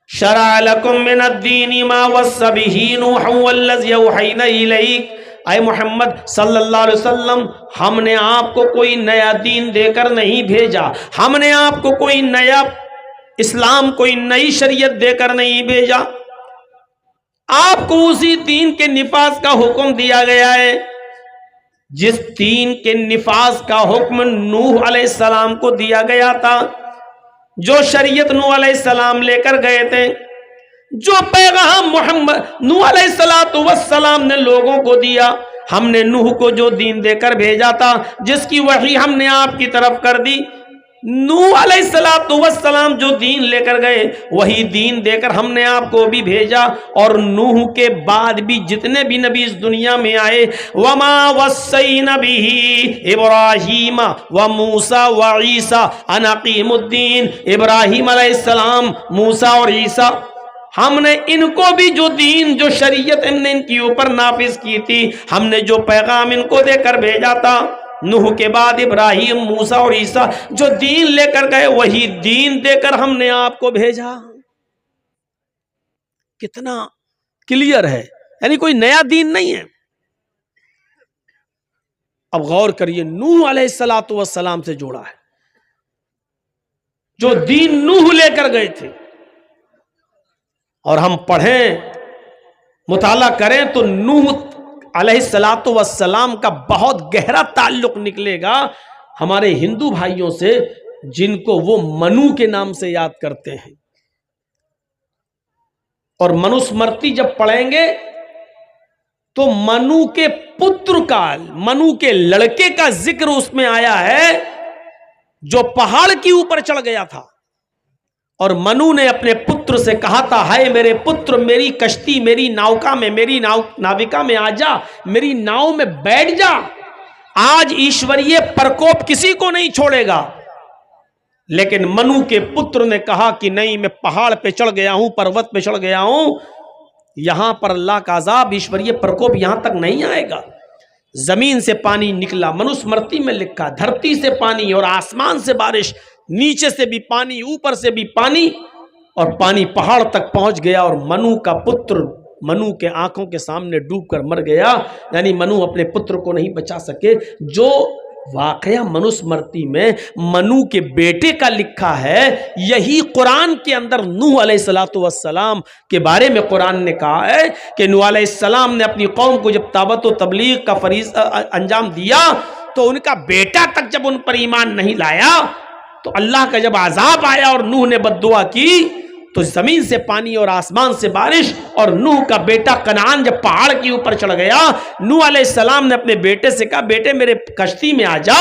شرع لکم من الدین ما وصى به نوحا والذی اوحینا الیک، اے محمد صلی اللہ علیہ وسلم، ہم نے آپ کو کوئی نیا دین دے کر نہیں بھیجا، ہم نے آپ کو کوئی نیا اسلام، کوئی نئی شریعت دے کر نہیں بھیجا، آپ کو اسی دین کے نفاذ کا حکم دیا گیا ہے جس دین کے نفاذ کا حکم نوح علیہ السلام کو دیا گیا تھا، جو شریعت نوح علیہ السلام لے کر گئے تھے، جو پیغام محمد نوح علیہ السلام نے لوگوں کو دیا، ہم نے نوح کو جو دین دے کر بھیجا تھا، جس کی وحی ہم نے آپ کی طرف کر دی، نوح علیہ السلام جو دین لے کر گئے وہی دین دے کر ہم نے آپ کو بھی بھیجا، اور نوح کے بعد بھی جتنے بھی نبی اس دنیا میں آئے، وما وصینا به ابراہیم وموسیٰ وعیسیٰ ان اقیموا الدین، ابراہیم علیہ السلام، موسیٰ اور عیسیٰ، ہم نے ان کو بھی جو دین، جو شریعت ہم نے ان کی اوپر نافذ کی تھی، ہم نے جو پیغام ان کو دے کر بھیجا تھا، نوح کے بعد ابراہیم، موسیٰ اور عیسیٰ جو دین لے کر گئے وہی دین دے کر ہم نے آپ کو بھیجا۔ کتنا کلیئر ہے، یعنی کوئی نیا دین نہیں ہے۔ اب غور کریے، نوح علیہ السلام سے جوڑا ہے، جو دین نوح لے کر گئے تھے، اور ہم پڑھیں، مطالعہ کریں تو نوح علیہ السلام کا بہت گہرا تعلق نکلے گا ہمارے ہندو بھائیوں سے، جن کو وہ منو کے نام سے یاد کرتے ہیں، اور منوسمرتی جب پڑھیں گے تو منو کے پتر کا، منو کے لڑکے کا ذکر اس میں آیا ہے جو پہاڑ کے اوپر چڑھ گیا تھا، اور منو نے اپنے پتر سے کہا تھا، ہائے میرے پتر، میری کشتی، میری ناوکا میں، میری ناوکا میں آ جا، میری ناؤ میں بیٹھ جا، آج ایشوریہ پرکوپ کسی کو نہیں چھوڑے گا۔ لیکن منو کے پتر نے کہا کہ نہیں، میں پہاڑ پہ چڑھ گیا ہوں، پروت پہ چڑھ گیا ہوں، یہاں پر اللہ کا عذاب، ایشوریہ پرکوپ یہاں تک نہیں آئے گا۔ زمین سے پانی نکلا، منوسمرتی میں لکھا، دھرتی سے پانی اور آسمان سے بارش، نیچے سے بھی پانی، اوپر سے بھی پانی، اور پانی پہاڑ تک پہنچ گیا، اور منو کا پتر منو کے آنکھوں کے سامنے ڈوب کر مر گیا، یعنی منو اپنے پتر کو نہیں بچا سکے۔ جو واقعہ منوسمرتی میں منو کے بیٹے کا لکھا ہے. یہی قرآن کے اندر نوح علیہ السلام کے بارے میں قرآن نے کہا ہے کہ نوح علیہ السلام نے اپنی قوم کو جب دعوت و تبلیغ کا فریضہ انجام دیا تو ان کا بیٹا تک جب ان پر ایمان نہیں لایا تو اللہ کا جب عذاب آیا اور نوح نے بد دعا کی تو زمین سے پانی اور آسمان سے بارش، اور نوح کا بیٹا کنعان جب پہاڑ کے اوپر چڑھ گیا، نوح علیہ السلام نے اپنے بیٹے سے کہا بیٹے میرے کشتی میں آ جا،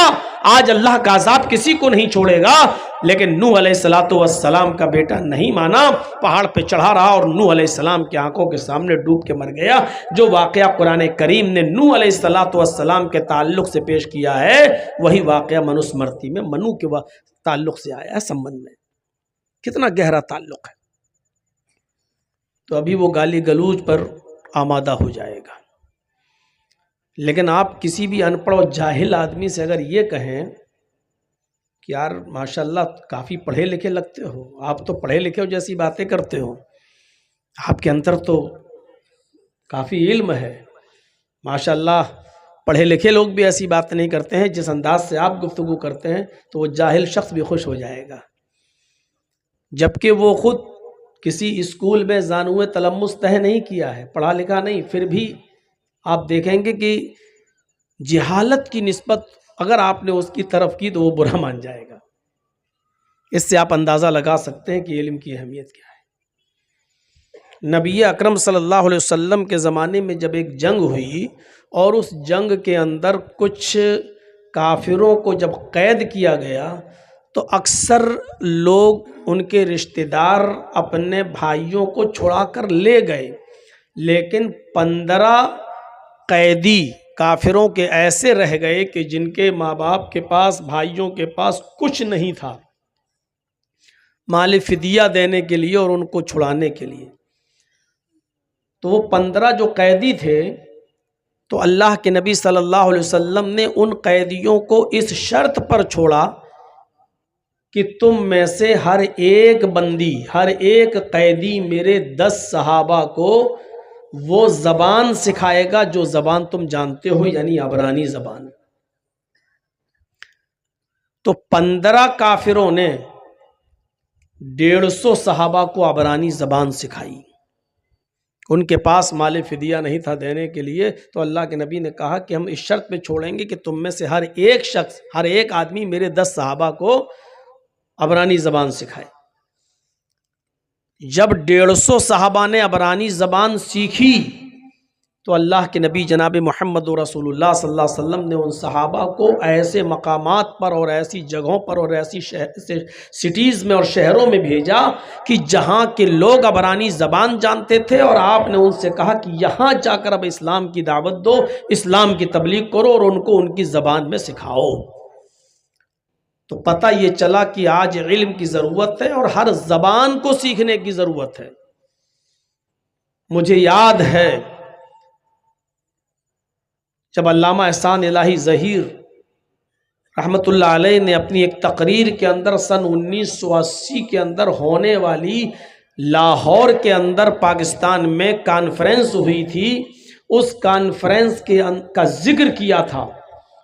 آج اللہ کا عذاب کسی کو نہیں چھوڑے گا. لیکن نوح علیہ السلام کا بیٹا نہیں مانا، پہاڑ پہ چڑھا رہا اور نوح علیہ السلام کی آنکھوں کے سامنے ڈوب کے مر گیا. جو واقعہ قرآن کریم نے نوح علیہ السلام کے تعلق سے پیش کیا ہے وہی واقعہ منوسمرتی میں منو کے تعلق سے آیا ہے. سمبند میں کتنا گہرا تعلق ہے. تو ابھی وہ گالی گلوچ پر آمادہ ہو جائے گا. لیکن آپ کسی بھی ان پڑھ اور جاہل آدمی سے اگر یہ کہیں کہ یار ماشاءاللہ کافی پڑھے لکھے لگتے ہو، آپ تو پڑھے لکھے ہو جیسی باتیں کرتے ہو، آپ کے اندر تو کافی علم ہے، ماشاءاللہ پڑھے لکھے لوگ بھی ایسی بات نہیں کرتے ہیں، جس انداز سے آپ گفتگو کرتے ہیں تو وہ جاہل شخص بھی خوش ہو جائے گا. جبکہ وہ خود کسی اسکول میں زانوئے تلمس طے نہیں کیا ہے، پڑھا لکھا نہیں، پھر بھی آپ دیکھیں گے کہ جہالت کی نسبت اگر آپ نے اس کی طرف کی تو وہ برا مان جائے گا. اس سے آپ اندازہ لگا سکتے ہیں کہ علم کی اہمیت کیا ہے. نبی اکرم صلی اللہ علیہ وسلم کے زمانے میں جب ایک جنگ ہوئی اور اس جنگ کے اندر کچھ کافروں کو جب قید کیا گیا تو اکثر لوگ ان کے رشتہ دار اپنے بھائیوں کو چھڑا کر لے گئے، لیکن 15 قیدی کافروں کے ایسے رہ گئے کہ جن کے ماں باپ کے پاس، بھائیوں کے پاس کچھ نہیں تھا مال فدیہ دینے کے لیے اور ان کو چھڑانے کے لیے. تو وہ 15 جو قیدی تھے تو اللہ کے نبی صلی اللہ علیہ وسلم نے ان قیدیوں کو اس شرط پر چھوڑا کہ تم میں سے ہر ایک بندی، ہر ایک قیدی میرے 10 صحابہ کو وہ زبان سکھائے گا جو زبان تم جانتے ہو، یعنی عبرانی زبان. تو 15 کافروں نے 150 صحابہ کو عبرانی زبان سکھائی. ان کے پاس مال فدیہ نہیں تھا دینے کے لیے، تو اللہ کے نبی نے کہا کہ ہم اس شرط پہ چھوڑیں گے کہ تم میں سے ہر ایک شخص، ہر ایک آدمی میرے 10 صحابہ کو عبرانی زبان سکھائے. جب 150 صحابہ نے عبرانی زبان سیکھی تو اللہ کے نبی جناب محمد رسول اللہ صلی اللہ علیہ وسلم نے ان صحابہ کو ایسے مقامات پر اور ایسی جگہوں پر اور ایسی سٹیز میں اور شہروں میں بھیجا کہ جہاں کے لوگ عبرانی زبان جانتے تھے، اور آپ نے ان سے کہا کہ یہاں جا کر اب اسلام کی دعوت دو، اسلام کی تبلیغ کرو اور ان کو ان کی زبان میں سکھاؤ. تو پتہ یہ چلا کہ آج علم کی ضرورت ہے اور ہر زبان کو سیکھنے کی ضرورت ہے. مجھے یاد ہے جب علامہ احسان الہی ظہیر رحمت اللہ علیہ نے اپنی ایک تقریر کے اندر سن 1980 کے اندر ہونے والی لاہور کے اندر پاکستان میں کانفرنس ہوئی تھی، اس کانفرنس کا ذکر کیا تھا،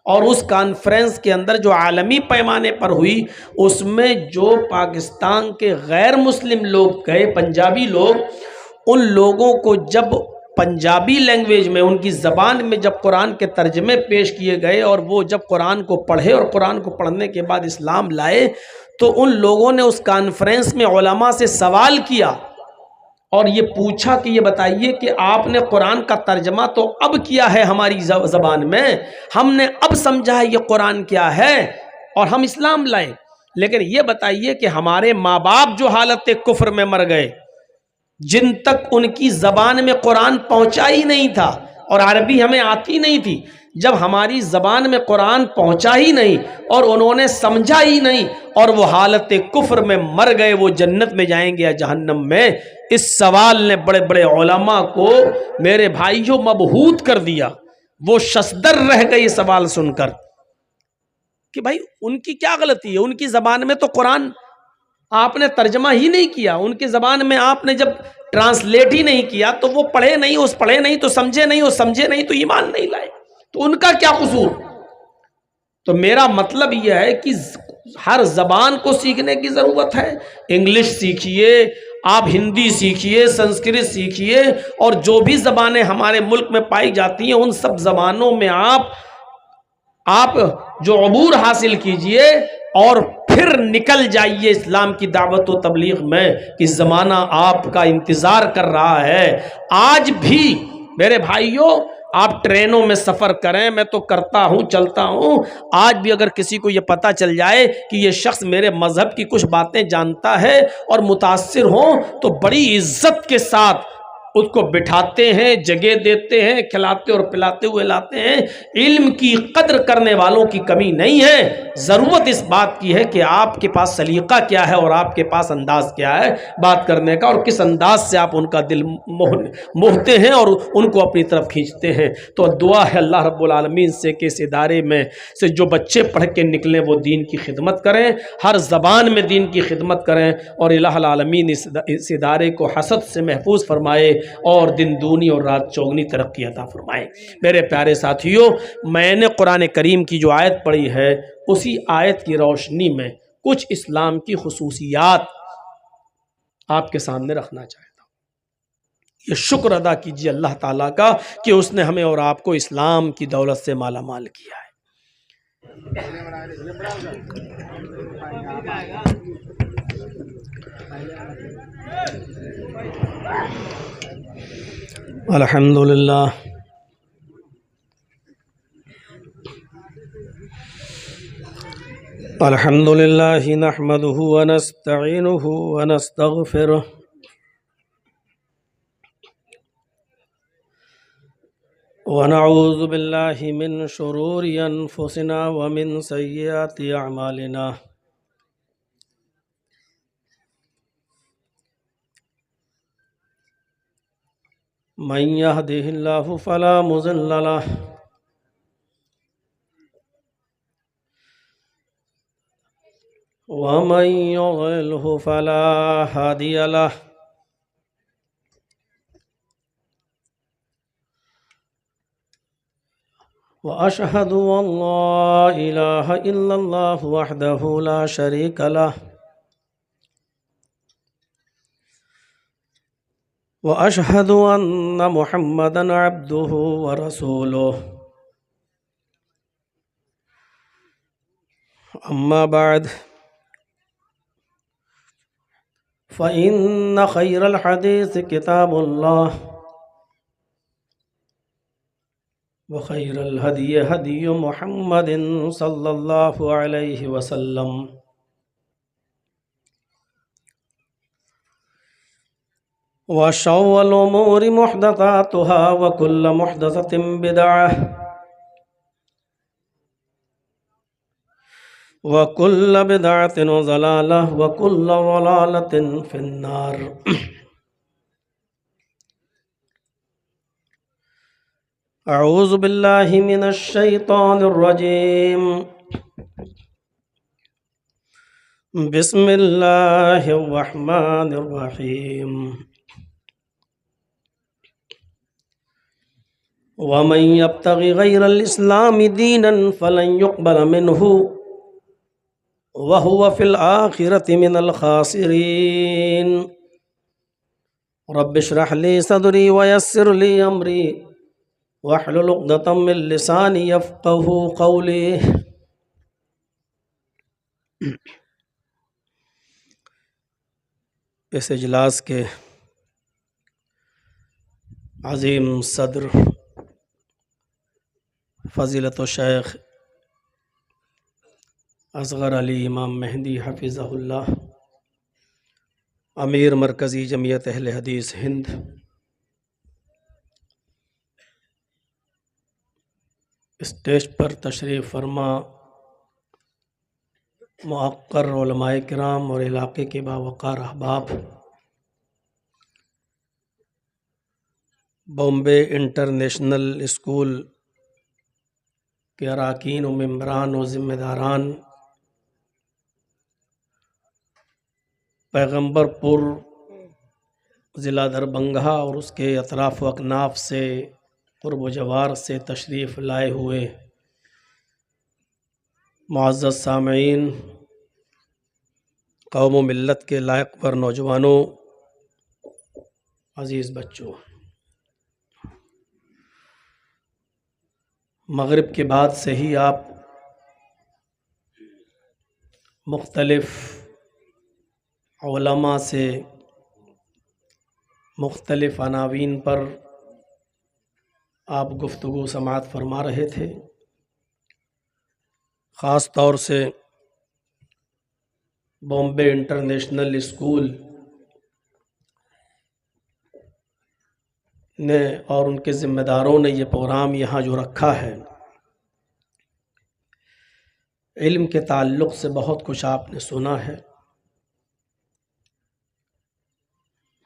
اور اس کانفرنس کے اندر جو عالمی پیمانے پر ہوئی اس میں جو پاکستان کے غیر مسلم لوگ گئے، پنجابی لوگ، ان لوگوں کو جب پنجابی لینگویج میں، ان کی زبان میں جب قرآن کے ترجمے پیش کیے گئے اور وہ جب قرآن کو پڑھے اور قرآن کو پڑھنے کے بعد اسلام لائے، تو ان لوگوں نے اس کانفرنس میں علماء سے سوال کیا اور یہ پوچھا کہ یہ بتائیے کہ آپ نے قرآن کا ترجمہ تو اب کیا ہے ہماری زبان میں، ہم نے اب سمجھا ہے یہ قرآن کیا ہے اور ہم اسلام لائے، لیکن یہ بتائیے کہ ہمارے ماں باپ جو حالت کفر میں مر گئے، جن تک ان کی زبان میں قرآن پہنچا ہی نہیں تھا اور عربی ہمیں آتی نہیں تھی، جب ہماری زبان میں قرآن پہنچا ہی نہیں اور انہوں نے سمجھا ہی نہیں اور وہ حالت کفر میں مر گئے، وہ جنت میں جائیں گے یا جہنم میں؟ اس سوال نے بڑے بڑے علماء کو میرے بھائیوں مبہوت کر دیا. وہ ششدر رہ گئے یہ سوال سن کر کہ بھائی ان کی کیا غلطی ہے، ان کی زبان میں تو قرآن آپ نے ترجمہ ہی نہیں کیا، ان کی زبان میں آپ نے جب ٹرانسلیٹ ہی نہیں کیا تو وہ پڑھے نہیں، اس پڑھے نہیں تو سمجھے نہیں، وہ سمجھے نہیں تو ایمان نہیں لائے، تو ان کا کیا قصور؟ تو میرا مطلب یہ ہے کہ ہر زبان کو سیکھنے کی ضرورت ہے. انگلش سیکھیے، آپ ہندی سیکھیے، سنسکرت سیکھیے، اور جو بھی زبانیں ہمارے ملک میں پائی جاتی ہیں ان سب زبانوں میں آپ جو عبور حاصل کیجئے اور پھر نکل جائیے اسلام کی دعوت و تبلیغ میں، کہ زمانہ آپ کا انتظار کر رہا ہے. آج بھی میرے بھائیوں آپ ٹرینوں میں سفر کریں، میں تو کرتا ہوں، چلتا ہوں، آج بھی اگر کسی کو یہ پتہ چل جائے کہ یہ شخص میرے مذہب کی کچھ باتیں جانتا ہے اور متاثر ہوں، تو بڑی عزت کے ساتھ اس کو بٹھاتے ہیں، جگہ دیتے ہیں، کھلاتے اور پلاتے ہوئے لاتے ہیں. علم کی قدر کرنے والوں کی کمی نہیں ہے. ضرورت اس بات کی ہے کہ آپ کے پاس سلیقہ کیا ہے اور آپ کے پاس انداز کیا ہے بات کرنے کا، اور کس انداز سے آپ ان کا دل موہتے ہیں اور ان کو اپنی طرف کھینچتے ہیں. تو دعا ہے اللہ رب العالمین سے کہ اس ادارے میں سے جو بچے پڑھ کے نکلیں وہ دین کی خدمت کریں، ہر زبان میں دین کی خدمت کریں، اور الہ العالمین اس ادارے کو حسد سے محفوظ فرمائے اور دن دونی اور رات چوگنی ترقی عطا فرمائے. میرے پیارے ساتھیوں، میں نے قرآن کریم کی جو آیت پڑھی ہے اسی آیت کی روشنی میں کچھ اسلام کی خصوصیات آپ کے سامنے رکھنا چاہتا ہوں. یہ شکر ادا کیجیے اللہ تعالیٰ کا کہ اس نے ہمیں اور آپ کو اسلام کی دولت سے مالا مال کیا ہے. الحمدللہ الحمدللہ نحمده ونستعینه ونستغفره ونعوذ باللہ من شرور انفسنا ومن سیئات اعمالنا من يهده الله فلا مضل له ومن يضلله فلا هادي له وأشهد أن لا إله إلا الله وحده لا شريك له وأشهد أن محمدًا عبده ورسوله. أما بعد فإن خير الحديث كتاب الله وخير الهدي هدي محمد صلى الله عليه وسلم وشر الأمور محدثاتها وكل محدثة بدعة وكل بدعة ضلالة وكل ضلالة في النار. أعوذ بالله من الشيطان الرجيم. بسم الله الرحمن الرحيم. ومن يبتغي غير الإسلام دينا فلن يقبل منه وهو في الآخرة من الخاسرين. رب اشرح لي صدري ويسر لي أمري واحلل عقدة من لساني يفقهوا قولي. اس اجلاس کے عظیم صدر فضیلت و شیخ اصغر علی امام مہدی حفظہ اللہ، امیر مرکزی جمعیت اہل حدیث ہند، اسٹیج پر تشریف فرما معقر علماء کرام اور علاقے کے باوقار احباب، بامبے انٹرنیشنل اسکول کے اراکین و ممبران و ذمہ داران، پیغمبر پور ضلع دربھنگہ اور اس کے اطراف و اکناف سے قرب و جوار سے تشریف لائے ہوئے معزز سامعین، قوم و ملت کے لائق پر نوجوانوں، عزیز بچوں، مغرب کے بعد سے ہی آپ مختلف علماء سے مختلف عناوین پر آپ گفتگو سماعت فرما رہے تھے۔ خاص طور سے بامبے انٹرنیشنل اسکول نے اور ان کے ذمہ داروں نے یہ پروگرام یہاں جو رکھا ہے، علم کے تعلق سے بہت کچھ آپ نے سنا ہے۔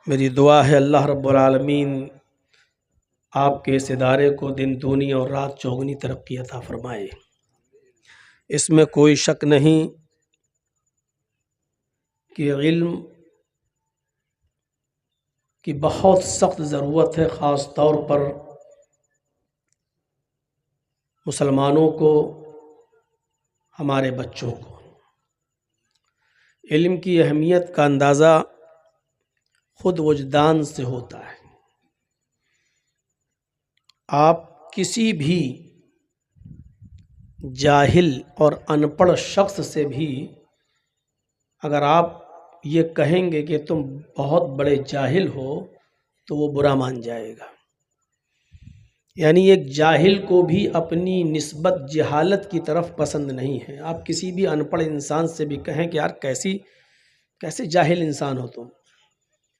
میری دعا ہے اللہ رب العالمین آپ کے اس ادارے کو دن دونی اور رات چوگنی ترقی عطا فرمائے۔ اس میں کوئی شک نہیں کہ علم کی بہت سخت ضرورت ہے، خاص طور پر مسلمانوں کو، ہمارے بچوں کو۔ علم کی اہمیت کا اندازہ خود وجدان سے ہوتا ہے۔ آپ کسی بھی جاہل اور ان پڑھ شخص سے بھی اگر آپ یہ کہیں گے کہ تم بہت بڑے جاہل ہو تو وہ برا مان جائے گا۔ یعنی ایک جاہل کو بھی اپنی نسبت جہالت کی طرف پسند نہیں ہے۔ آپ کسی بھی ان پڑھ انسان سے بھی کہیں کہ یار کیسے جاہل انسان ہو تم،